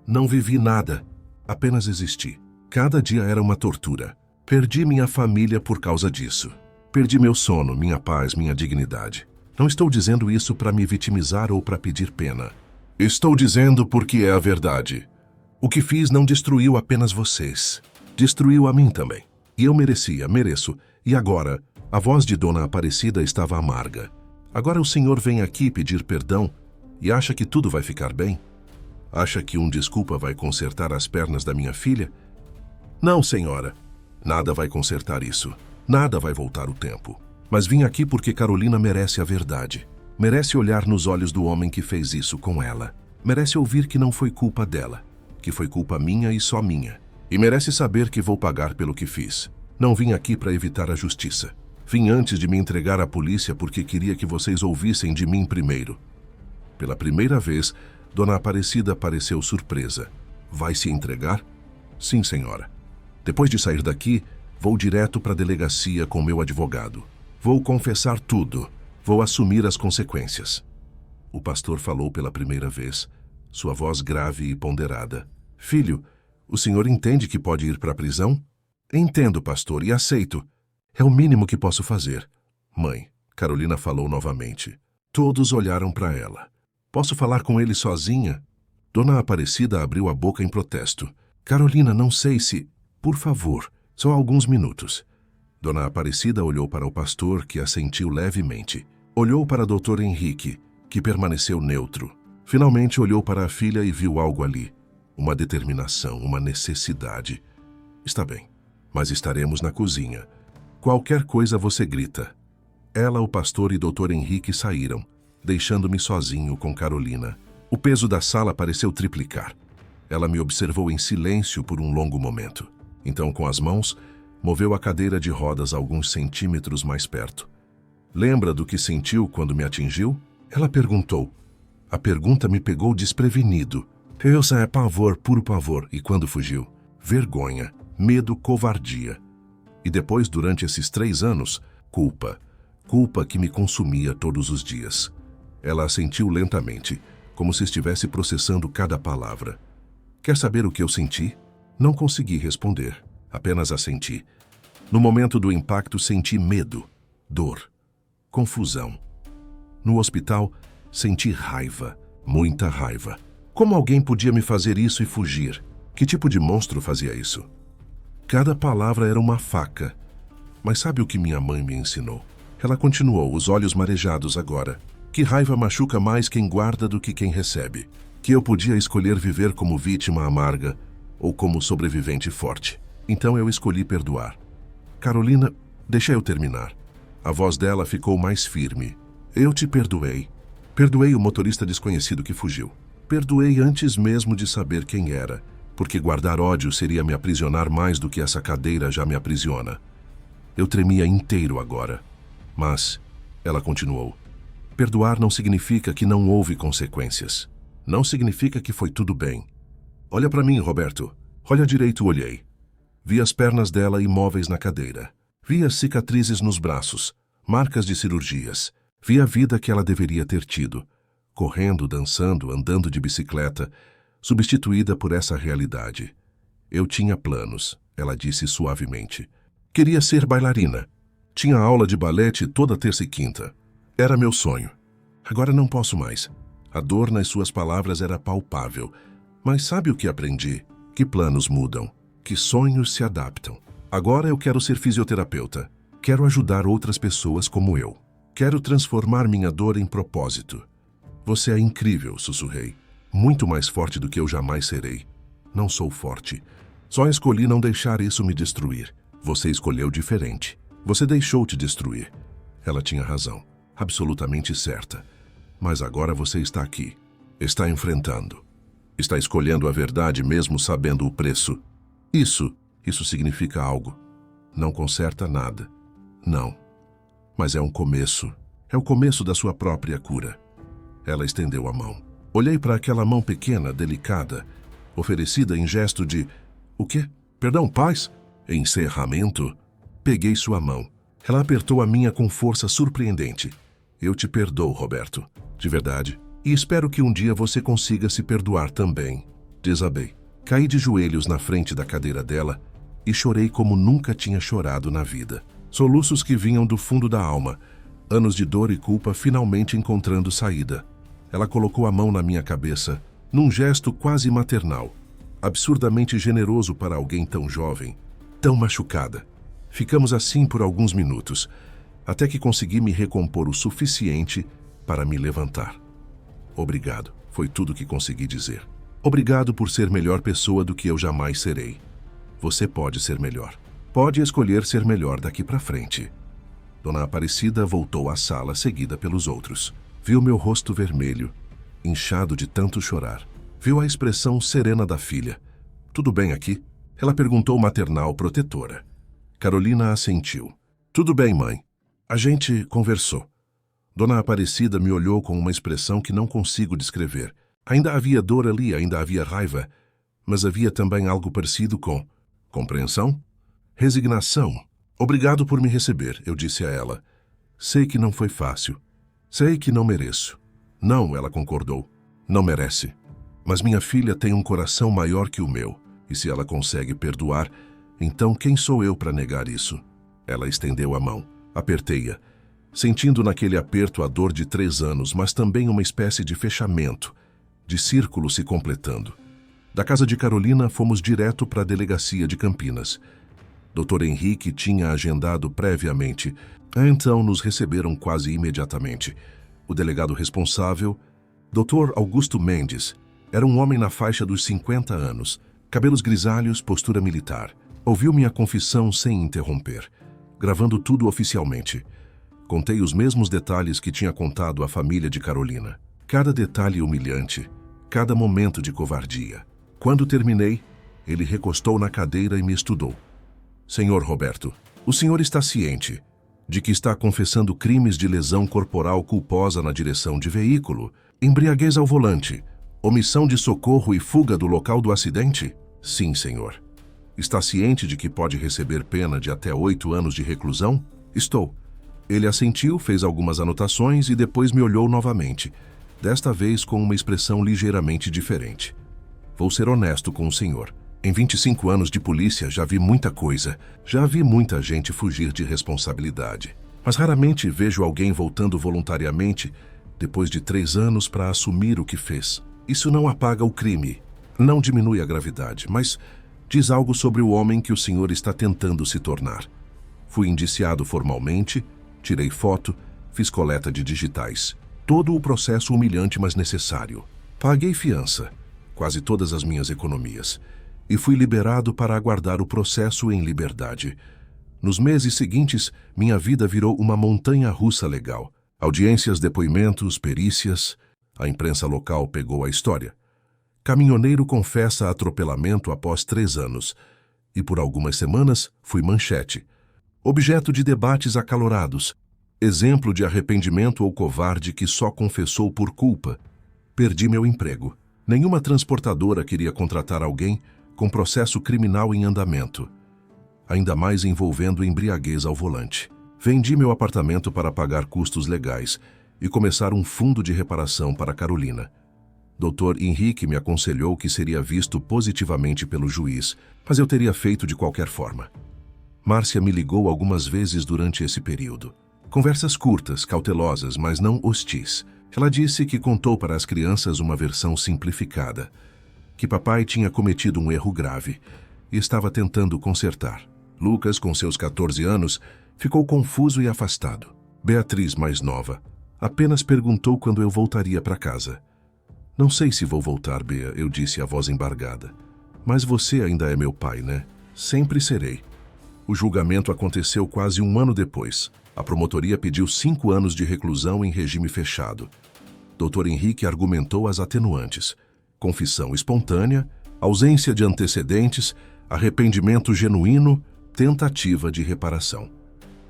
Não vivi nada, apenas existi. Cada dia era uma tortura. Perdi minha família por causa disso. Perdi meu sono, minha paz, minha dignidade. Não estou dizendo isso para me vitimizar ou para pedir pena. Estou dizendo porque é a verdade. O que fiz não destruiu apenas vocês. Destruiu a mim também. E eu mereço. E agora, a voz de Dona Aparecida estava amarga. Agora o senhor vem aqui pedir perdão e acha que tudo vai ficar bem? Acha que desculpa vai consertar as pernas da minha filha? Não, senhora. Nada vai consertar isso. Nada vai voltar o tempo. Mas vim aqui porque Carolina merece a verdade. Merece olhar nos olhos do homem que fez isso com ela. Merece ouvir que não foi culpa dela, que foi culpa minha e só minha. E merece saber que vou pagar pelo que fiz. Não vim aqui para evitar a justiça. Vim antes de me entregar à polícia porque queria que vocês ouvissem de mim primeiro. Pela primeira vez, Dona Aparecida pareceu surpresa. Vai se entregar? Sim, senhora. Depois de sair daqui, vou direto para a delegacia com meu advogado. Vou confessar tudo. Vou assumir as consequências. O pastor falou pela primeira vez, sua voz grave e ponderada. Filho, o senhor entende que pode ir para a prisão? Entendo, pastor, e aceito. É o mínimo que posso fazer. Mãe, Carolina falou novamente. Todos olharam para ela. Posso falar com ele sozinha? Dona Aparecida abriu a boca em protesto. Carolina, não sei se... Por favor, só alguns minutos. Dona Aparecida olhou para o pastor, que assentiu levemente. Olhou para Dr. Henrique, que permaneceu neutro. Finalmente olhou para a filha e viu algo ali. Uma determinação, uma necessidade. Está bem, mas estaremos na cozinha. Qualquer coisa você grita. Ela, o pastor e Dr. Henrique saíram, deixando-me sozinho com Carolina. O peso da sala pareceu triplicar. Ela me observou em silêncio por um longo momento. Então, com as mãos, Moveu a cadeira de rodas alguns centímetros mais perto. Lembra do que sentiu quando me atingiu? Ela perguntou. A pergunta me pegou desprevenido. Eu sei, pavor, puro pavor. E quando fugiu? Vergonha, medo, covardia. E depois, durante esses 3 anos, culpa. Culpa que me consumia todos os dias. Ela assentiu lentamente, como se estivesse processando cada palavra. Quer saber o que eu senti? Não consegui responder, apenas assenti. No momento do impacto, senti medo, dor, confusão. No hospital, senti raiva, muita raiva. Como alguém podia me fazer isso e fugir? Que tipo de monstro fazia isso? Cada palavra era uma faca. Mas sabe o que minha mãe me ensinou? Ela continuou, os olhos marejados agora. Que raiva machuca mais quem guarda do que quem recebe. Que eu podia escolher viver como vítima amarga ou como sobrevivente forte. Então eu escolhi perdoar. Carolina, deixa eu terminar. A voz dela ficou mais firme. Eu te perdoei. Perdoei o motorista desconhecido que fugiu. Perdoei antes mesmo de saber quem era, porque guardar ódio seria me aprisionar mais do que essa cadeira já me aprisiona. Eu tremia inteiro agora. Mas, ela continuou, perdoar não significa que não houve consequências. Não significa que foi tudo bem. Olha para mim, Roberto. Olha direito, olhei. Vi as pernas dela imóveis na cadeira. Vi as cicatrizes nos braços, marcas de cirurgias. Vi a vida que ela deveria ter tido. Correndo, dançando, andando de bicicleta, substituída por essa realidade. Eu tinha planos, ela disse suavemente. Queria ser bailarina. Tinha aula de balete toda terça e quinta. Era meu sonho. Agora não posso mais. A dor nas suas palavras era palpável. Mas sabe o que aprendi? Que planos mudam, que sonhos se adaptam. Agora eu quero ser fisioterapeuta. Quero ajudar outras pessoas como eu. Quero transformar minha dor em propósito. Você é incrível, sussurrei. Muito mais forte do que eu jamais serei. Não sou forte. Só escolhi não deixar isso me destruir. Você escolheu diferente. Você deixou te destruir. Ela tinha razão. Absolutamente certa. Mas agora você está aqui. Está enfrentando. Está escolhendo a verdade mesmo sabendo o preço. Isso significa algo. Não conserta nada. Não. Mas é um começo. É o começo da sua própria cura. Ela estendeu a mão. Olhei para aquela mão pequena, delicada, oferecida em gesto de... O quê? Perdão, paz? Encerramento? Peguei sua mão. Ela apertou a minha com força surpreendente. Eu te perdoo, Roberto. De verdade. E espero que um dia você consiga se perdoar também. Desabei. Caí de joelhos na frente da cadeira dela e chorei como nunca tinha chorado na vida. Soluços que vinham do fundo da alma. Anos de dor e culpa finalmente encontrando saída. Ela colocou a mão na minha cabeça, num gesto quase maternal, absurdamente generoso para alguém tão jovem, tão machucada. Ficamos assim por alguns minutos, até que consegui me recompor o suficiente para me levantar. Obrigado, foi tudo que consegui dizer. Obrigado por ser melhor pessoa do que eu jamais serei. Você pode ser melhor. Pode escolher ser melhor daqui para frente. Dona Aparecida voltou à sala, seguida pelos outros. Viu meu rosto vermelho, inchado de tanto chorar. Viu a expressão serena da filha. Tudo bem aqui? Ela perguntou maternal, protetora. Carolina assentiu. Tudo bem, mãe. A gente conversou. Dona Aparecida me olhou com uma expressão que não consigo descrever. Ainda havia dor ali, ainda havia raiva, mas havia também algo parecido com compreensão? Resignação. Obrigado por me receber, eu disse a ela. Sei que não foi fácil. Sei que não mereço. Não, ela concordou. Não merece. Mas minha filha tem um coração maior que o meu, e se ela consegue perdoar, então quem sou eu para negar isso? Ela estendeu a mão. Apertei-a, sentindo naquele aperto a dor de 3 anos, mas também uma espécie de fechamento, de círculo se completando. Da casa de Carolina, fomos direto para a delegacia de Campinas. Dr. Henrique tinha agendado previamente, então nos receberam quase imediatamente. O delegado responsável, Dr. Augusto Mendes, era um homem na faixa dos 50 anos, cabelos grisalhos, postura militar. Ouviu minha confissão sem interromper, gravando tudo oficialmente. Contei os mesmos detalhes que tinha contado à família de Carolina. Cada detalhe humilhante, cada momento de covardia. Quando terminei, ele recostou na cadeira e me estudou. Senhor Roberto, o senhor está ciente de que está confessando crimes de lesão corporal culposa na direção de veículo, embriaguez ao volante, omissão de socorro e fuga do local do acidente? Sim, senhor. Está ciente de que pode receber pena de até 8 anos de reclusão? Estou. Ele assentiu, fez algumas anotações e depois me olhou novamente, desta vez com uma expressão ligeiramente diferente. Vou ser honesto com o senhor. Em 25 anos de polícia já vi muita coisa. Já vi muita gente fugir de responsabilidade. Mas raramente vejo alguém voltando voluntariamente depois de 3 anos para assumir o que fez. Isso não apaga o crime, não diminui a gravidade, mas diz algo sobre o homem que o senhor está tentando se tornar. Fui indiciado formalmente, tirei foto, fiz coleta de digitais. Todo o processo humilhante, mas necessário. Paguei fiança, quase todas as minhas economias, e fui liberado para aguardar o processo em liberdade. Nos meses seguintes, minha vida virou uma montanha-russa legal. Audiências, depoimentos, perícias. A imprensa local pegou a história. Caminhoneiro confessa atropelamento após 3 anos. E por algumas semanas fui manchete. Objeto de debates acalorados. Exemplo de arrependimento ou covarde que só confessou por culpa. Perdi meu emprego. Nenhuma transportadora queria contratar alguém com processo criminal em andamento, ainda mais envolvendo embriaguez ao volante. Vendi meu apartamento para pagar custos legais e começar um fundo de reparação para Carolina. Dr. Henrique me aconselhou que seria visto positivamente pelo juiz, mas eu teria feito de qualquer forma. Márcia me ligou algumas vezes durante esse período. Conversas curtas, cautelosas, mas não hostis. Ela disse que contou para as crianças uma versão simplificada, que papai tinha cometido um erro grave e estava tentando consertar. Lucas, com seus 14 anos, ficou confuso e afastado. Beatriz, mais nova, apenas perguntou quando eu voltaria para casa. Não sei se vou voltar, Bea, eu disse a voz embargada. Mas você ainda é meu pai, né? Sempre serei. O julgamento aconteceu quase 1 ano depois. A promotoria pediu 5 anos de reclusão em regime fechado. Dr. Henrique argumentou as atenuantes: confissão espontânea, ausência de antecedentes, arrependimento genuíno, tentativa de reparação.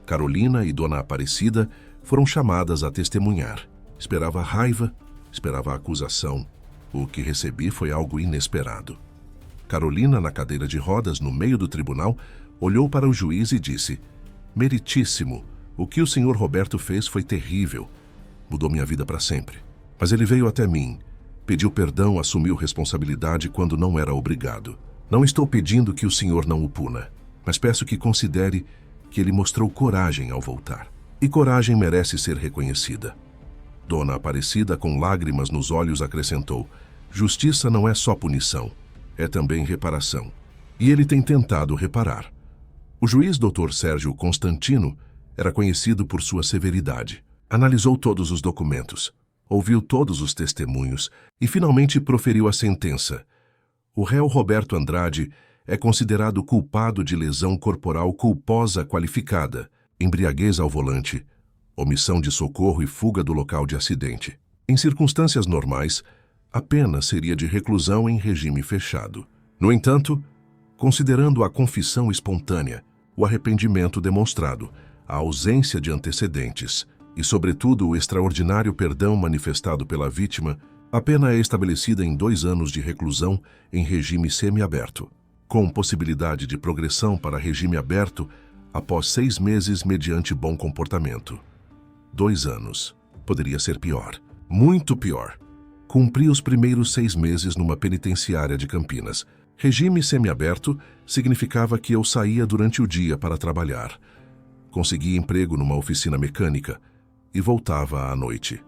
Carolina e Dona Aparecida foram chamadas a testemunhar. Esperava raiva, esperava acusação. O que recebi foi algo inesperado. Carolina, na cadeira de rodas, no meio do tribunal, olhou para o juiz e disse: "Meritíssimo, o que o senhor Roberto fez foi terrível. Mudou minha vida para sempre. Mas ele veio até mim, pediu perdão, assumiu responsabilidade quando não era obrigado. Não estou pedindo que o senhor não o puna, mas peço que considere que ele mostrou coragem ao voltar. E coragem merece ser reconhecida." Dona Aparecida, com lágrimas nos olhos, acrescentou: "Justiça não é só punição, é também reparação. E ele tem tentado reparar." O juiz Dr. Sérgio Constantino era conhecido por sua severidade. Analisou todos os documentos, ouviu todos os testemunhos e finalmente proferiu a sentença. O réu Roberto Andrade é considerado culpado de lesão corporal culposa qualificada, embriaguez ao volante, omissão de socorro e fuga do local de acidente. Em circunstâncias normais, a pena seria de reclusão em regime fechado. No entanto, considerando a confissão espontânea, o arrependimento demonstrado, a ausência de antecedentes e, sobretudo, o extraordinário perdão manifestado pela vítima, a pena é estabelecida em 2 anos de reclusão em regime semiaberto, com possibilidade de progressão para regime aberto após 6 meses mediante bom comportamento. 2 anos. Poderia ser pior. Muito pior. Cumpri os primeiros 6 meses numa penitenciária de Campinas. Regime semiaberto significava que eu saía durante o dia para trabalhar. Consegui emprego numa oficina mecânica e voltava à noite.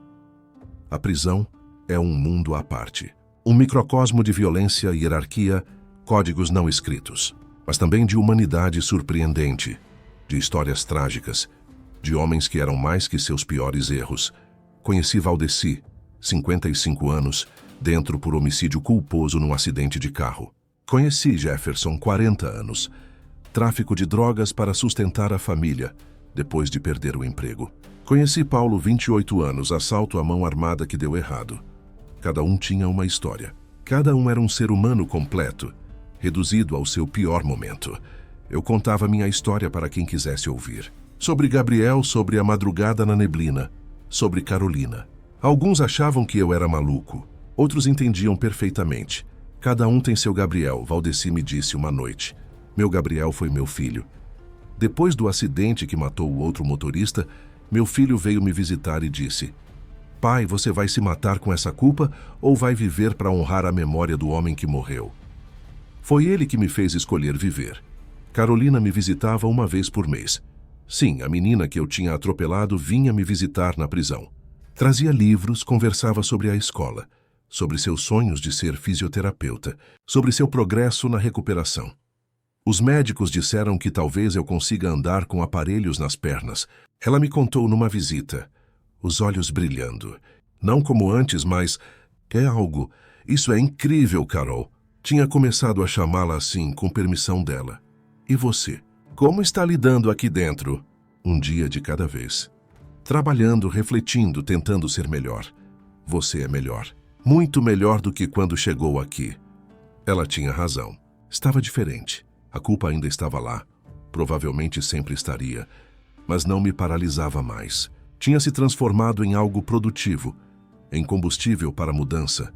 A prisão é um mundo à parte. Um microcosmo de violência, hierarquia, códigos não escritos, mas também de humanidade surpreendente, de histórias trágicas, de homens que eram mais que seus piores erros. Conheci Valdeci, 55 anos, dentro por homicídio culposo num acidente de carro. Conheci Jefferson, 40 anos, tráfico de drogas para sustentar a família, depois de perder o emprego. Conheci Paulo, 28 anos, assalto à mão armada que deu errado. Cada um tinha uma história. Cada um era um ser humano completo, reduzido ao seu pior momento. Eu contava minha história para quem quisesse ouvir. Sobre Gabriel, sobre a madrugada na neblina, sobre Carolina. Alguns achavam que eu era maluco, outros entendiam perfeitamente. Cada um tem seu Gabriel, Valdeci me disse uma noite. Meu Gabriel foi meu filho. Depois do acidente que matou o outro motorista, meu filho veio me visitar e disse: pai, você vai se matar com essa culpa ou vai viver para honrar a memória do homem que morreu? Foi ele que me fez escolher viver. Carolina me visitava uma vez por mês. Sim, a menina que eu tinha atropelado vinha me visitar na prisão. Trazia livros, conversava sobre a escola, sobre seus sonhos de ser fisioterapeuta, sobre seu progresso na recuperação. Os médicos disseram que talvez eu consiga andar com aparelhos nas pernas. Ela me contou numa visita, os olhos brilhando. Não como antes, mas é algo. Isso é incrível, Carol. Tinha começado a chamá-la assim, com permissão dela. E você? Como está lidando aqui dentro? Um dia de cada vez. Trabalhando, refletindo, tentando ser melhor. Você é melhor. Muito melhor do que quando chegou aqui. Ela tinha razão. Estava diferente. A culpa ainda estava lá. Provavelmente sempre estaria. Mas não me paralisava mais. Tinha se transformado em algo produtivo, em combustível para a mudança.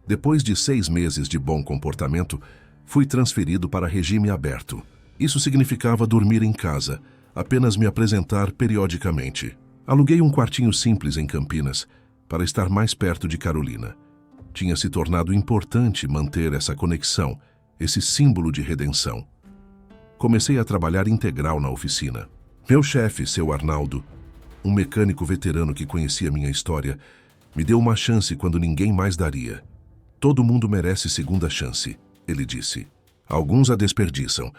Depois de 6 meses de bom comportamento, fui transferido para regime aberto. Isso significava dormir em casa, apenas me apresentar periodicamente. Aluguei um quartinho simples em Campinas, para estar mais perto de Carolina. Tinha se tornado importante manter essa conexão, esse símbolo de redenção. Comecei a trabalhar integral na oficina. Meu chefe, seu Arnaldo, um mecânico veterano que conhecia minha história, me deu uma chance quando ninguém mais daria. Todo mundo merece segunda chance, ele disse. Alguns a desperdiçam,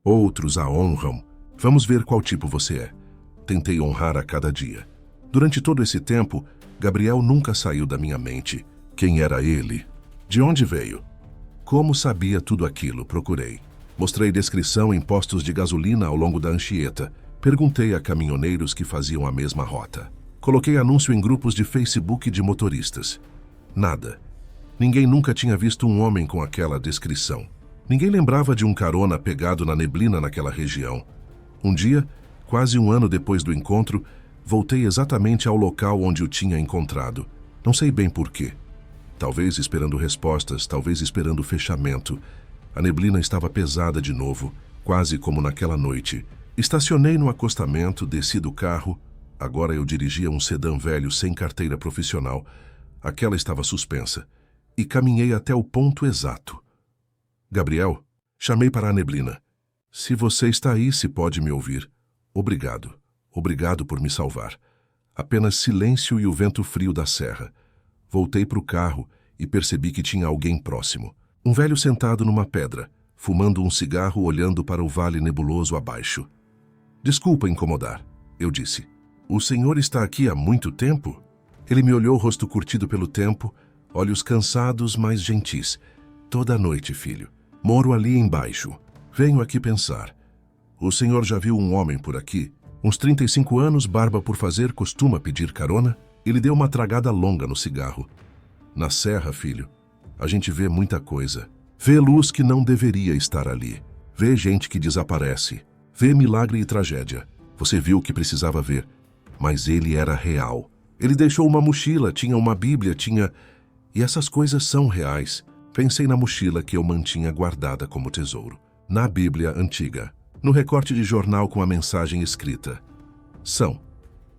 outros a honram. Vamos ver qual tipo você é. Tentei honrar a cada dia. Durante todo esse tempo, Gabriel nunca saiu da minha mente. Quem era ele? De onde veio? Como sabia tudo aquilo? Procurei. Mostrei descrição em postos de gasolina ao longo da Anchieta. Perguntei a caminhoneiros que faziam a mesma rota. Coloquei anúncio em grupos de Facebook de motoristas. Nada. Ninguém nunca tinha visto um homem com aquela descrição. Ninguém lembrava de um carona pegado na neblina naquela região. Um dia, quase um ano depois do encontro, voltei exatamente ao local onde o tinha encontrado. Não sei bem porquê. Talvez esperando respostas, talvez esperando fechamento. A neblina estava pesada de novo, quase como naquela noite. Estacionei no acostamento, desci do carro. Agora eu dirigia um sedã velho sem carteira profissional. Aquela estava suspensa. E caminhei até o ponto exato. Gabriel, chamei para a neblina. Se você está aí, se pode me ouvir. Obrigado. Obrigado por me salvar. Apenas silêncio e o vento frio da serra. Voltei para o carro e percebi que tinha alguém próximo. Um velho sentado numa pedra, fumando um cigarro olhando para o vale nebuloso abaixo. Desculpa incomodar, eu disse. O senhor está aqui há muito tempo? Ele me olhou, rosto curtido pelo tempo, olhos cansados, mas gentis. Toda noite, filho. Moro ali embaixo. Venho aqui pensar. O senhor já viu um homem por aqui? Uns 35 anos, barba por fazer, costuma pedir carona? Ele deu uma tragada longa no cigarro. Na serra, filho, a gente vê muita coisa. Vê luz que não deveria estar ali. Vê gente que desaparece. Vê milagre e tragédia. Você viu o que precisava ver. Mas ele era real. Ele deixou uma mochila, tinha uma Bíblia, tinha... E essas coisas são reais. Pensei na mochila que eu mantinha guardada como tesouro. Na Bíblia antiga. No recorte de jornal com a mensagem escrita. São.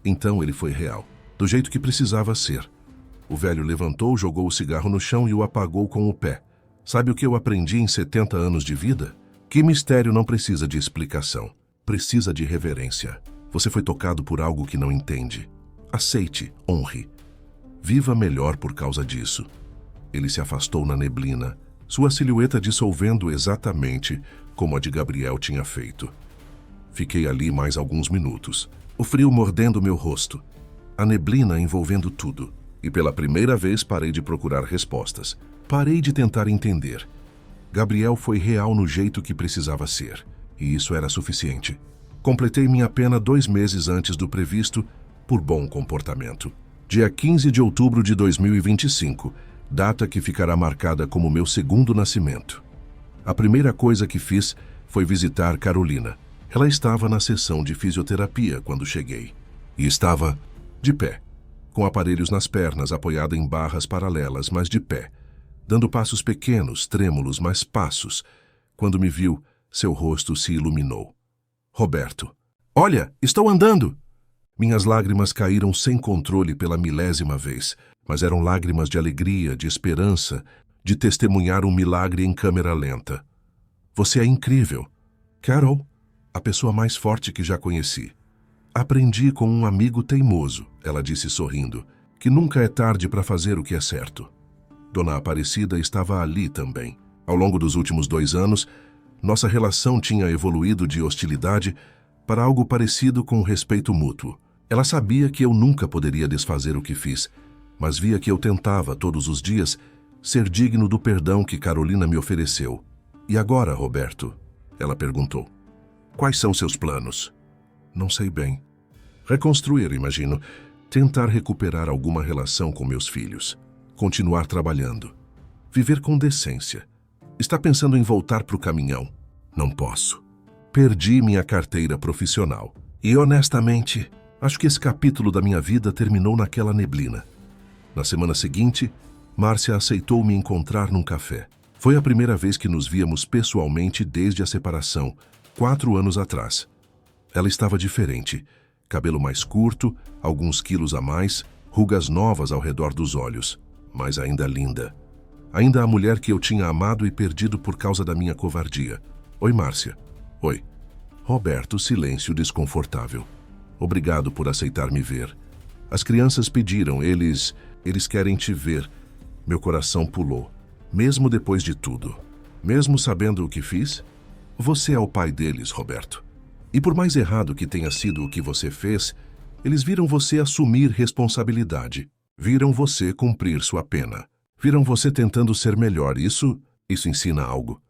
Então ele foi real. Do jeito que precisava ser. O velho levantou, jogou o cigarro no chão e o apagou com o pé. Sabe o que eu aprendi em 70 anos de vida? Que mistério não precisa de explicação. Precisa de reverência. Você foi tocado por algo que não entende. Aceite, honre. Viva melhor por causa disso. Ele se afastou na neblina, sua silhueta dissolvendo exatamente como a de Gabriel tinha feito. Fiquei ali mais alguns minutos, o frio mordendo meu rosto, a neblina envolvendo tudo. E pela primeira vez parei de procurar respostas. Parei de tentar entender. Gabriel foi real no jeito que precisava ser, e isso era suficiente. Completei minha pena 2 meses antes do previsto, por bom comportamento. Dia 15 de outubro de 2025, data que ficará marcada como meu segundo nascimento. A primeira coisa que fiz Foi visitar Carolina. Ela estava na sessão de fisioterapia quando cheguei. E estava de pé, com aparelhos nas pernas, apoiada em barras paralelas, mas de pé, dando passos pequenos, trêmulos, mas passos. Quando me viu, seu rosto se iluminou. Roberto. Olha, estou andando! Minhas lágrimas caíram sem controle pela milésima vez, mas eram lágrimas de alegria, de esperança, de testemunhar um milagre em câmera lenta. Você é incrível. Carol, a pessoa mais forte que já conheci. Aprendi com um amigo teimoso, ela disse sorrindo, que nunca é tarde para fazer o que é certo. Dona Aparecida estava ali também. Ao longo dos últimos 2 anos, nossa relação tinha evoluído de hostilidade para algo parecido com respeito mútuo. Ela sabia que eu nunca poderia desfazer o que fiz, mas via que eu tentava, todos os dias, ser digno do perdão que Carolina me ofereceu. E agora, Roberto? Ela perguntou. Quais são seus planos? Não sei bem. Reconstruir, imagino. Tentar recuperar alguma relação com meus filhos. Continuar trabalhando. Viver com decência. Está pensando em voltar para o caminhão? Não posso. Perdi minha carteira profissional. E, honestamente, acho que esse capítulo da minha vida terminou naquela neblina. Na semana seguinte, Márcia aceitou me encontrar num café. Foi a primeira vez que nos víamos pessoalmente desde a separação, 4 anos atrás. Ela estava diferente. Cabelo mais curto, alguns quilos a mais, rugas novas ao redor dos olhos, mas ainda linda. Ainda a mulher que eu tinha amado e perdido por causa da minha covardia. Oi, Márcia. Oi. Roberto, silêncio desconfortável. Obrigado por aceitar me ver. As crianças pediram, eles querem te ver. Meu coração pulou. Mesmo depois de tudo. Mesmo sabendo o que fiz? Você é o pai deles, Roberto. E por mais errado que tenha sido o que você fez, eles viram você assumir responsabilidade. Viram você cumprir sua pena. Viram você tentando ser melhor. Isso ensina algo.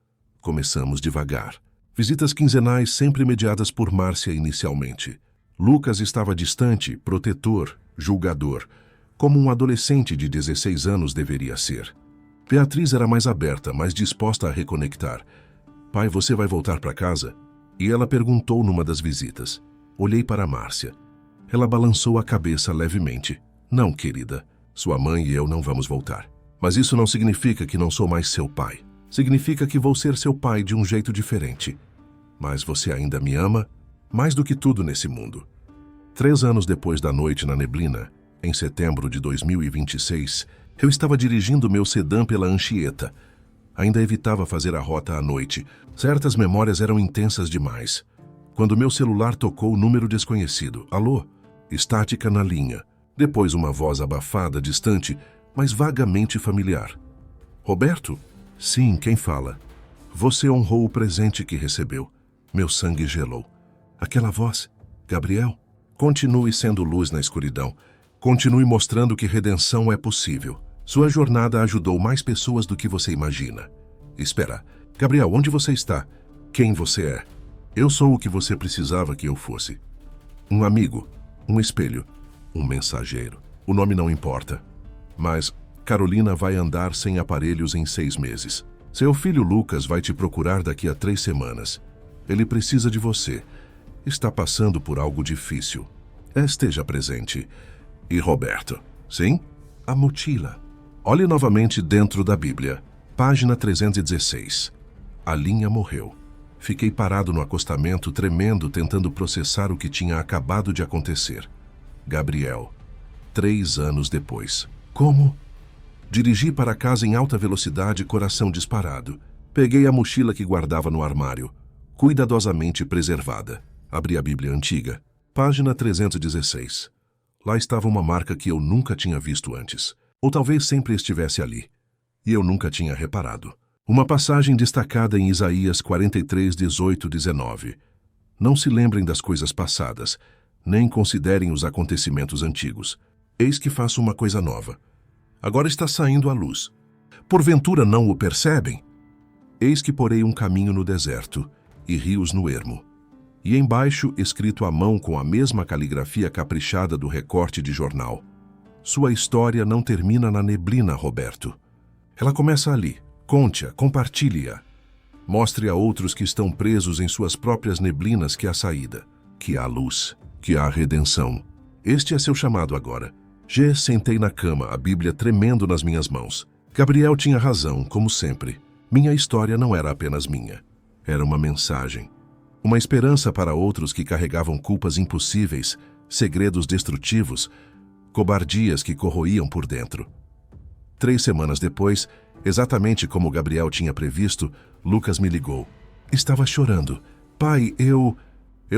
Começamos devagar. Visitas quinzenais sempre mediadas por Márcia inicialmente. Lucas estava distante, protetor, julgador, como um adolescente de 16 anos deveria ser. Beatriz era mais aberta, mais disposta a reconectar. Pai, você vai voltar para casa? E ela perguntou numa das visitas. Olhei para Márcia. Ela balançou a cabeça levemente. Não, querida. Sua mãe e eu não vamos voltar. Mas isso não significa que não sou mais seu pai. Significa que vou ser seu pai de um jeito diferente. Mas você ainda me ama? Mais do que tudo nesse mundo. 3 anos depois da noite na neblina, em setembro de 2026, eu estava dirigindo meu sedã pela Anchieta. Ainda evitava fazer a rota à noite. Certas memórias eram intensas demais. Quando meu celular tocou o número desconhecido. Alô? Estática na linha. Depois uma voz abafada, distante, mas vagamente familiar. Roberto? Sim, quem fala? Você honrou o presente que recebeu. Meu sangue gelou. Aquela voz? Gabriel? Continue sendo luz na escuridão. Continue mostrando que redenção é possível. Sua jornada ajudou mais pessoas do que você imagina. Espera. Gabriel, onde você está? Quem você é? Eu sou o que você precisava que eu fosse. Um amigo, um espelho, um mensageiro. O nome não importa. Mas Carolina vai andar sem aparelhos em 6 meses. Seu filho Lucas vai te procurar daqui a 3 semanas. Ele precisa de você. Está passando por algo difícil. Esteja presente. E Roberto? Sim? A mochila. Olhe novamente dentro da Bíblia. Página 316. A linha morreu. Fiquei parado no acostamento, tremendo, tentando processar o que tinha acabado de acontecer. Gabriel. 3 anos depois. Como? Dirigi para casa em alta velocidade, coração disparado. Peguei a mochila que guardava no armário, cuidadosamente preservada. Abri a Bíblia antiga. Página 316. Lá estava uma marca que eu nunca tinha visto antes. Ou talvez sempre estivesse ali. E eu nunca tinha reparado. Uma passagem destacada em Isaías 43, 18, 19. Não se lembrem das coisas passadas, nem considerem os acontecimentos antigos. Eis que faço uma coisa nova. Agora está saindo à luz. Porventura não o percebem? Eis que porei um caminho no deserto e rios no ermo. E embaixo, escrito à mão com a mesma caligrafia caprichada do recorte de jornal. Sua história não termina na neblina, Roberto. Ela começa ali. Conte-a, compartilhe-a. Mostre a outros que estão presos em suas próprias neblinas que há saída, que há luz, que há redenção. Este é seu chamado agora. Sentei na cama, a Bíblia tremendo nas minhas mãos. Gabriel tinha razão, como sempre. Minha história não era apenas minha. Era uma mensagem. Uma esperança para outros que carregavam culpas impossíveis, segredos destrutivos, cobardias que corroíam por dentro. 3 semanas depois, exatamente como Gabriel tinha previsto, Lucas me ligou. Estava chorando. Pai, eu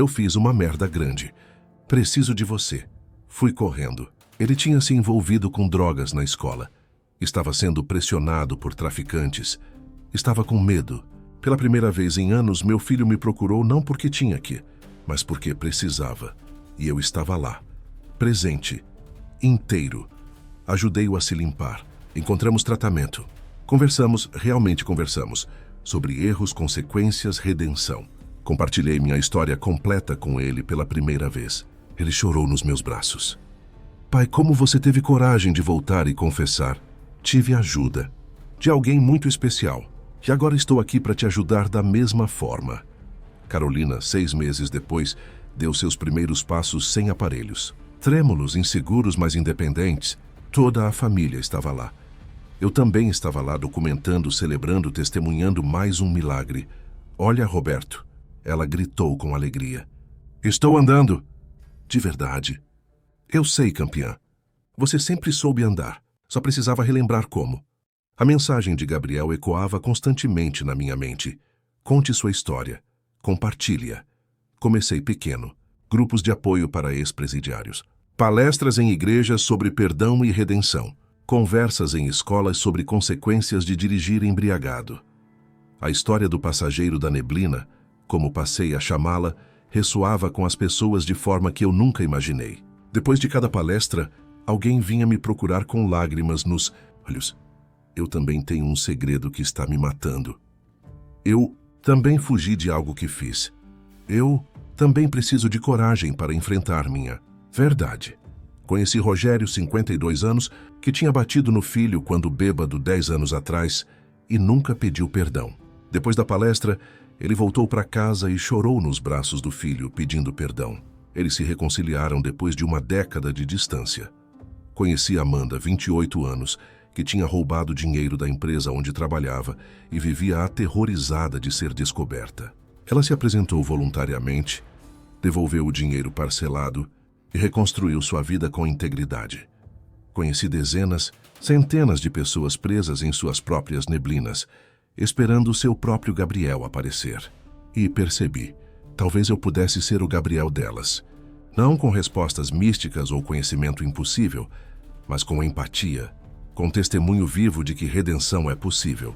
fiz uma merda grande. Preciso de você. Fui correndo. Ele tinha se envolvido com drogas na escola. Estava sendo pressionado por traficantes. Estava com medo. Pela primeira vez em anos, meu filho me procurou não porque tinha que, mas porque precisava. E eu estava lá, presente, inteiro. Ajudei-o a se limpar. Encontramos tratamento. Conversamos, realmente conversamos, sobre erros, consequências, redenção. Compartilhei minha história completa com ele pela primeira vez. Ele chorou nos meus braços. Pai, como você teve coragem de voltar e confessar? Tive ajuda de alguém muito especial. E agora estou aqui para te ajudar da mesma forma. Carolina, 6 meses depois, deu seus primeiros passos sem aparelhos. Trêmulos, inseguros, mas independentes, toda a família estava lá. Eu também estava lá documentando, celebrando, testemunhando mais um milagre. Olha, Roberto, ela gritou com alegria. Estou andando. De verdade. Eu sei, campeã. Você sempre soube andar, só precisava relembrar como. A mensagem de Gabriel ecoava constantemente na minha mente. Conte sua história. Compartilhe-a. Comecei pequeno. Grupos de apoio para ex-presidiários. Palestras em igrejas sobre perdão e redenção. Conversas em escolas sobre consequências de dirigir embriagado. A história do passageiro da neblina, como passei a chamá-la, ressoava com as pessoas de forma que eu nunca imaginei. Depois de cada palestra, alguém vinha me procurar com lágrimas nos olhos. Eu também tenho um segredo que está me matando. Eu também fugi de algo que fiz. Eu também preciso de coragem para enfrentar minha verdade. Conheci Rogério, 52 anos, que tinha batido no filho quando bêbado 10 anos atrás e nunca pediu perdão. Depois da palestra, ele voltou para casa e chorou nos braços do filho, pedindo perdão. Eles se reconciliaram depois de uma década de distância. Conheci Amanda, 28 anos, que tinha roubado dinheiro da empresa onde trabalhava e vivia aterrorizada de ser descoberta. Ela se apresentou voluntariamente, devolveu o dinheiro parcelado e reconstruiu sua vida com integridade. Conheci dezenas, centenas de pessoas presas em suas próprias neblinas, esperando o seu próprio Gabriel aparecer. E percebi, talvez eu pudesse ser o Gabriel delas. Não com respostas místicas ou conhecimento impossível, mas com empatia, com testemunho vivo de que redenção é possível.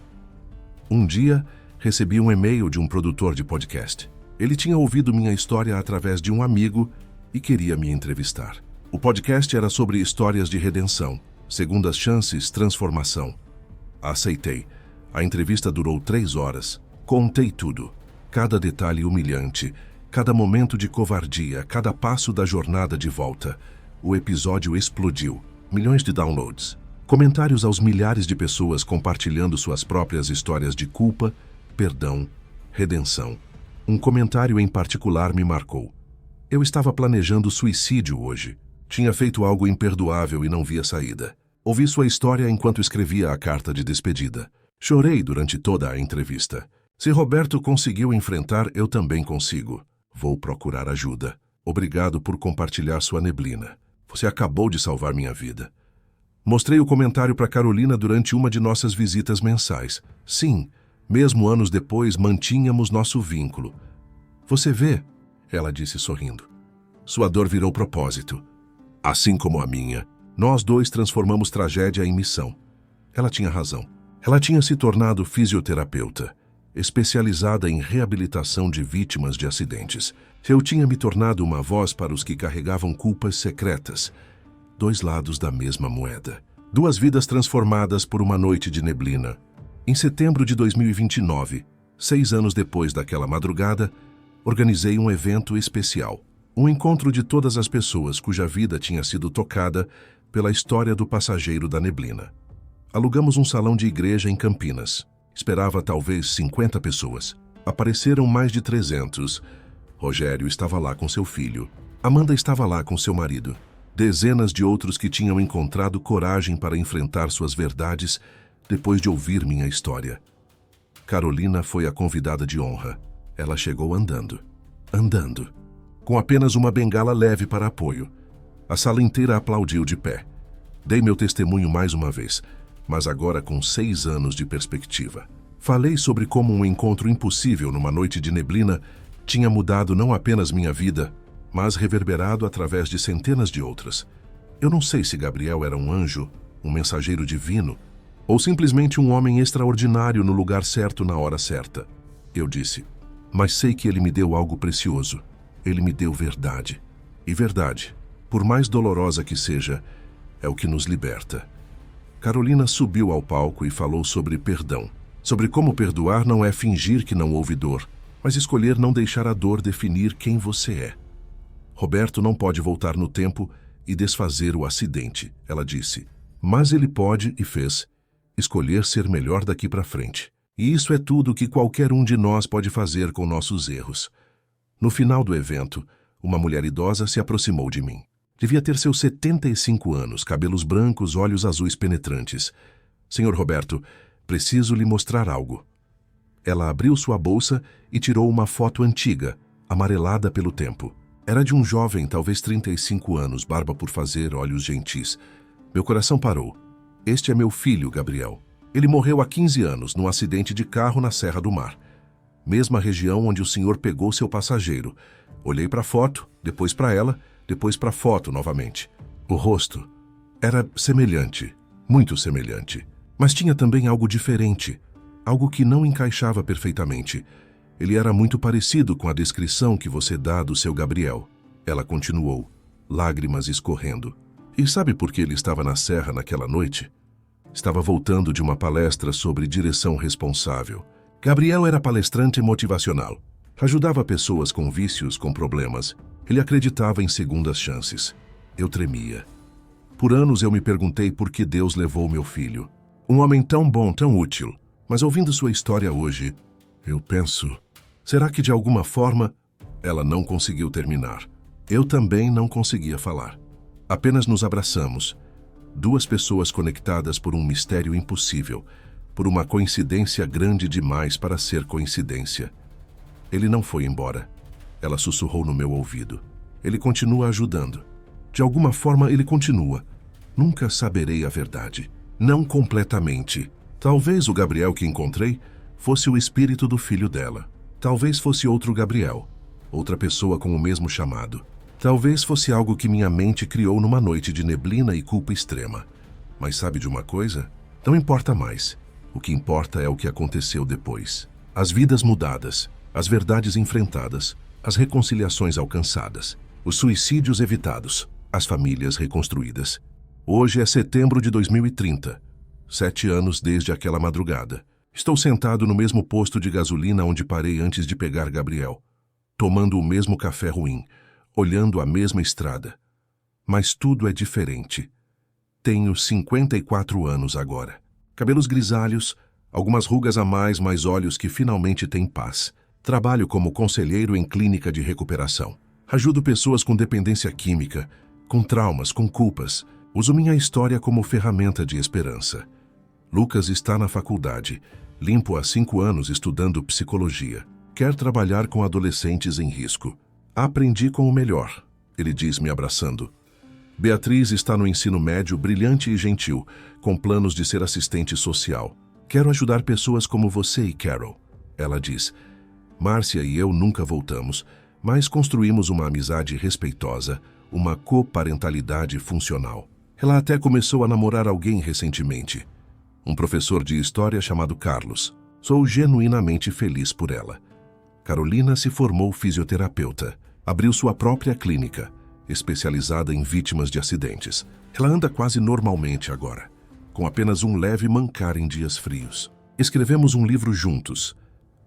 Um dia, recebi um e-mail de um produtor de podcast. Ele tinha ouvido minha história através de um amigo e queria me entrevistar. O podcast era sobre histórias de redenção, segundas chances, transformação. Aceitei. A entrevista durou 3 horas. Contei tudo. Cada detalhe humilhante, cada momento de covardia, cada passo da jornada de volta. O episódio explodiu. Milhões de downloads. Comentários aos milhares de pessoas compartilhando suas próprias histórias de culpa, perdão, redenção. Um comentário em particular me marcou. Eu estava planejando suicídio hoje. Tinha feito algo imperdoável e não via saída. Ouvi sua história enquanto escrevia a carta de despedida. Chorei durante toda a entrevista. Se Roberto conseguiu enfrentar, eu também consigo. Vou procurar ajuda. Obrigado por compartilhar sua neblina. Você acabou de salvar minha vida. Mostrei o comentário para Carolina durante uma de nossas visitas mensais. Sim, mesmo anos depois, mantínhamos nosso vínculo. Você vê, ela disse sorrindo. Sua dor virou propósito. Assim como a minha, nós dois transformamos tragédia em missão. Ela tinha razão. Ela tinha se tornado fisioterapeuta, especializada em reabilitação de vítimas de acidentes. Eu tinha me tornado uma voz para os que carregavam culpas secretas. 2 lados da mesma moeda. 2 vidas transformadas por uma noite de neblina. Em setembro de 2029, 6 anos depois daquela madrugada, organizei um evento especial. Um encontro de todas as pessoas cuja vida tinha sido tocada pela história do passageiro da neblina. Alugamos um salão de igreja em Campinas. Esperava talvez 50 pessoas. Apareceram mais de 300. Rogério estava lá com seu filho. Amanda estava lá com seu marido. Dezenas de outros que tinham encontrado coragem para enfrentar suas verdades depois de ouvir minha história. Carolina foi a convidada de honra. Ela chegou andando. Com apenas uma bengala leve para apoio. A sala inteira aplaudiu de pé. Dei meu testemunho mais uma vez, mas agora com 6 anos de perspectiva. Falei sobre como um encontro impossível numa noite de neblina tinha mudado não apenas minha vida, mas reverberado através de centenas de outras. Eu não sei se Gabriel era um anjo, um mensageiro divino, ou simplesmente um homem extraordinário no lugar certo na hora certa. Eu disse, mas sei que ele me deu algo precioso. Ele me deu verdade. E verdade, por mais dolorosa que seja, é o que nos liberta. Carolina subiu ao palco e falou sobre perdão. Sobre como perdoar não é fingir que não houve dor, mas escolher não deixar a dor definir quem você é. Roberto não pode voltar no tempo e desfazer o acidente, ela disse. Mas ele pode, e fez, escolher ser melhor daqui para frente. E isso é tudo que qualquer um de nós pode fazer com nossos erros. No final do evento, uma mulher idosa se aproximou de mim. Devia ter seus 75 anos, cabelos brancos, olhos azuis penetrantes. Senhor Roberto, preciso lhe mostrar algo. Ela abriu sua bolsa e tirou uma foto antiga, amarelada pelo tempo. Era de um jovem, talvez 35 anos, barba por fazer, olhos gentis. Meu coração parou. Este é meu filho, Gabriel. Ele morreu há 15 anos, num acidente de carro na Serra do Mar. Mesma região onde o senhor pegou seu passageiro. Olhei para a foto, depois para ela, depois para a foto novamente. O rosto era semelhante, muito semelhante. Mas tinha também algo diferente, algo que não encaixava perfeitamente. Ele era muito parecido com a descrição que você dá do seu Gabriel. Ela continuou, lágrimas escorrendo. E sabe por que ele estava na serra naquela noite? Estava voltando de uma palestra sobre direção responsável. Gabriel era palestrante motivacional. Ajudava pessoas com vícios, com problemas. Ele acreditava em segundas chances. Eu tremia. Por anos eu me perguntei por que Deus levou meu filho. Um homem tão bom, tão útil. Mas ouvindo sua história hoje, eu penso... Será que de alguma forma... Ela não conseguiu terminar. Eu também não conseguia falar. Apenas nos abraçamos. 2 pessoas conectadas por um mistério impossível, por uma coincidência grande demais para ser coincidência. Ele não foi embora. Ela sussurrou no meu ouvido. Ele continua ajudando. De alguma forma ele continua. Nunca saberei a verdade. Não completamente. Talvez o Gabriel que encontrei fosse o espírito do filho dela. Talvez fosse outro Gabriel. Outra pessoa com o mesmo chamado. Talvez fosse algo que minha mente criou numa noite de neblina e culpa extrema. Mas sabe de uma coisa? Não importa mais. O que importa é o que aconteceu depois. As vidas mudadas, as verdades enfrentadas, as reconciliações alcançadas, os suicídios evitados, as famílias reconstruídas. Hoje é setembro de 2030. 7 anos desde aquela madrugada. Estou sentado no mesmo posto de gasolina onde parei antes de pegar Gabriel, tomando o mesmo café ruim, olhando a mesma estrada. Mas tudo é diferente. Tenho 54 anos agora. Cabelos grisalhos, algumas rugas a mais, mas olhos que finalmente têm paz. Trabalho como conselheiro em clínica de recuperação. Ajudo pessoas com dependência química, com traumas, com culpas. Uso minha história como ferramenta de esperança. Lucas está na faculdade. Limpo há 5 anos estudando psicologia. Quer trabalhar com adolescentes em risco. Aprendi com o melhor, ele diz me abraçando. Beatriz está no ensino médio, brilhante e gentil, com planos de ser assistente social. Quero ajudar pessoas como você e Carol, ela diz. Márcia e eu nunca voltamos, mas construímos uma amizade respeitosa, uma coparentalidade funcional. Ela até começou a namorar alguém recentemente. Um professor de história chamado Carlos. Sou genuinamente feliz por ela. Carolina se formou fisioterapeuta. Abriu sua própria clínica, especializada em vítimas de acidentes. Ela anda quase normalmente agora, com apenas um leve mancar em dias frios. Escrevemos um livro juntos,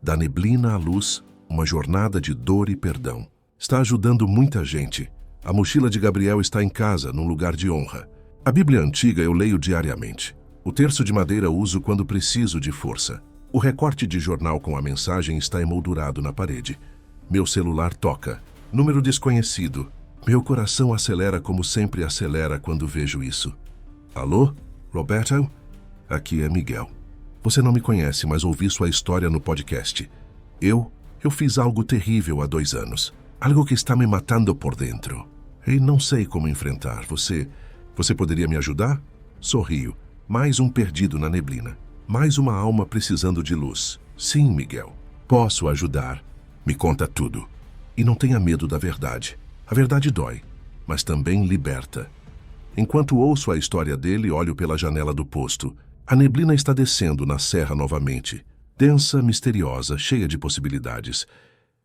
Da Neblina à Luz, uma jornada de dor e perdão. Está ajudando muita gente. A mochila de Gabriel está em casa, num lugar de honra. A Bíblia antiga eu leio diariamente. O terço de madeira uso quando preciso de força. O recorte de jornal com a mensagem está emoldurado na parede. Meu celular toca. Número desconhecido. Meu coração acelera como sempre acelera quando vejo isso. Alô? Roberto? Aqui é Miguel. Você não me conhece, mas ouvi sua história no podcast. Eu fiz algo terrível há 2 anos. Algo que está me matando por dentro. E não sei como enfrentar. Você poderia me ajudar? Sorrio. Mais um perdido na neblina. Mais uma alma precisando de luz. Sim, Miguel. Posso ajudar. Me conta tudo. E não tenha medo da verdade. A verdade dói, mas também liberta. Enquanto ouço a história dele, olho pela janela do posto. A neblina está descendo na serra novamente. Densa, misteriosa, cheia de possibilidades.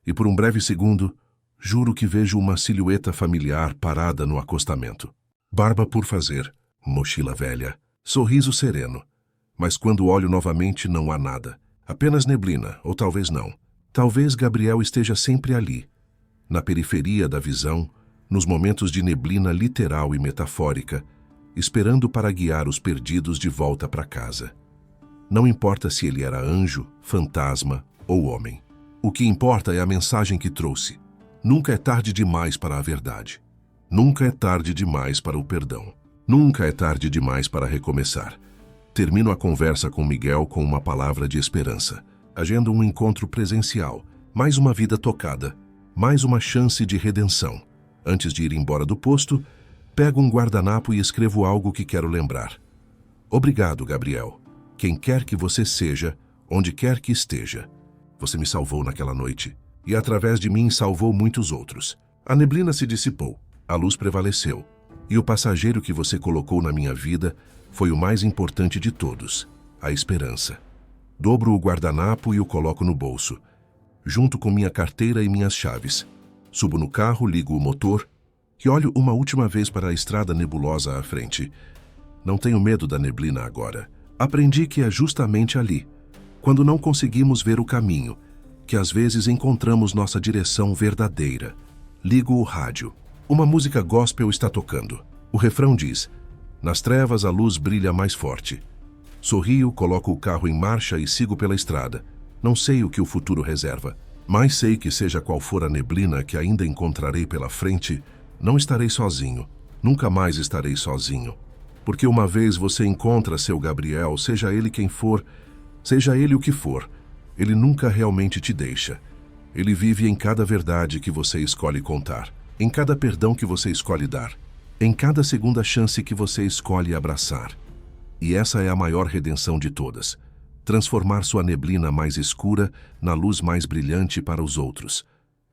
E por um breve segundo, juro que vejo uma silhueta familiar parada no acostamento. Barba por fazer, mochila velha, sorriso sereno. Mas quando olho novamente não há nada. Apenas neblina, ou talvez não. Talvez Gabriel esteja sempre ali, na periferia da visão, nos momentos de neblina literal e metafórica, esperando para guiar os perdidos de volta para casa. Não importa se ele era anjo, fantasma ou homem. O que importa é a mensagem que trouxe. Nunca é tarde demais para a verdade. Nunca é tarde demais para o perdão. Nunca é tarde demais para recomeçar. Termino a conversa com Miguel com uma palavra de esperança. Agendo um encontro presencial, mais uma vida tocada, mais uma chance de redenção. Antes de ir embora do posto, pego um guardanapo e escrevo algo que quero lembrar. Obrigado, Gabriel. Quem quer que você seja, onde quer que esteja. Você me salvou naquela noite, e através de mim salvou muitos outros. A neblina se dissipou, a luz prevaleceu, e o passageiro que você colocou na minha vida foi o mais importante de todos, a esperança. Dobro o guardanapo e o coloco no bolso, junto com minha carteira e minhas chaves. Subo no carro, ligo o motor e olho uma última vez para a estrada nebulosa à frente. Não tenho medo da neblina agora. Aprendi que é justamente ali, quando não conseguimos ver o caminho, que às vezes encontramos nossa direção verdadeira. Ligo o rádio. Uma música gospel está tocando. O refrão diz: nas trevas a luz brilha mais forte. Sorrio, coloco o carro em marcha e sigo pela estrada. Não sei o que o futuro reserva, mas sei que seja qual for a neblina que ainda encontrarei pela frente, não estarei sozinho. Nunca mais estarei sozinho. Porque uma vez você encontra seu Gabriel, seja ele quem for, seja ele o que for, ele nunca realmente te deixa. Ele vive em cada verdade que você escolhe contar, em cada perdão que você escolhe dar, em cada segunda chance que você escolhe abraçar. E essa é a maior redenção de todas. Transformar sua neblina mais escura na luz mais brilhante para os outros.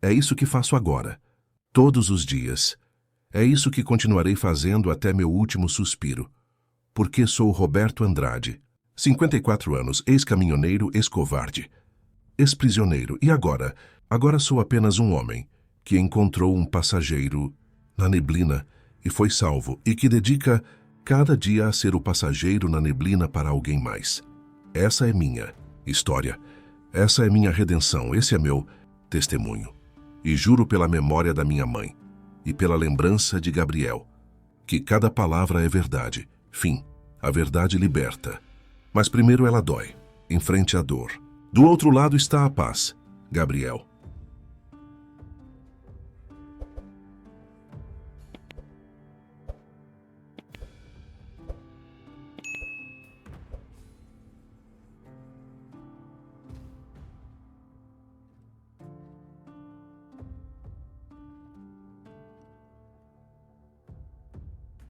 É isso que faço agora, todos os dias. É isso que continuarei fazendo até meu último suspiro. Porque sou Roberto Andrade, 54 anos, ex-caminhoneiro, ex-covarde, ex-prisioneiro. E agora? Agora sou apenas um homem que encontrou um passageiro na neblina e foi salvo, e que dedica cada dia a ser o passageiro na neblina para alguém mais. Essa é minha história. Essa é minha redenção. Esse é meu testemunho. E juro pela memória da minha mãe e pela lembrança de Gabriel, que cada palavra é verdade. Fim. A verdade liberta. Mas primeiro ela dói. Enfrente a dor. Do outro lado está a paz. Gabriel.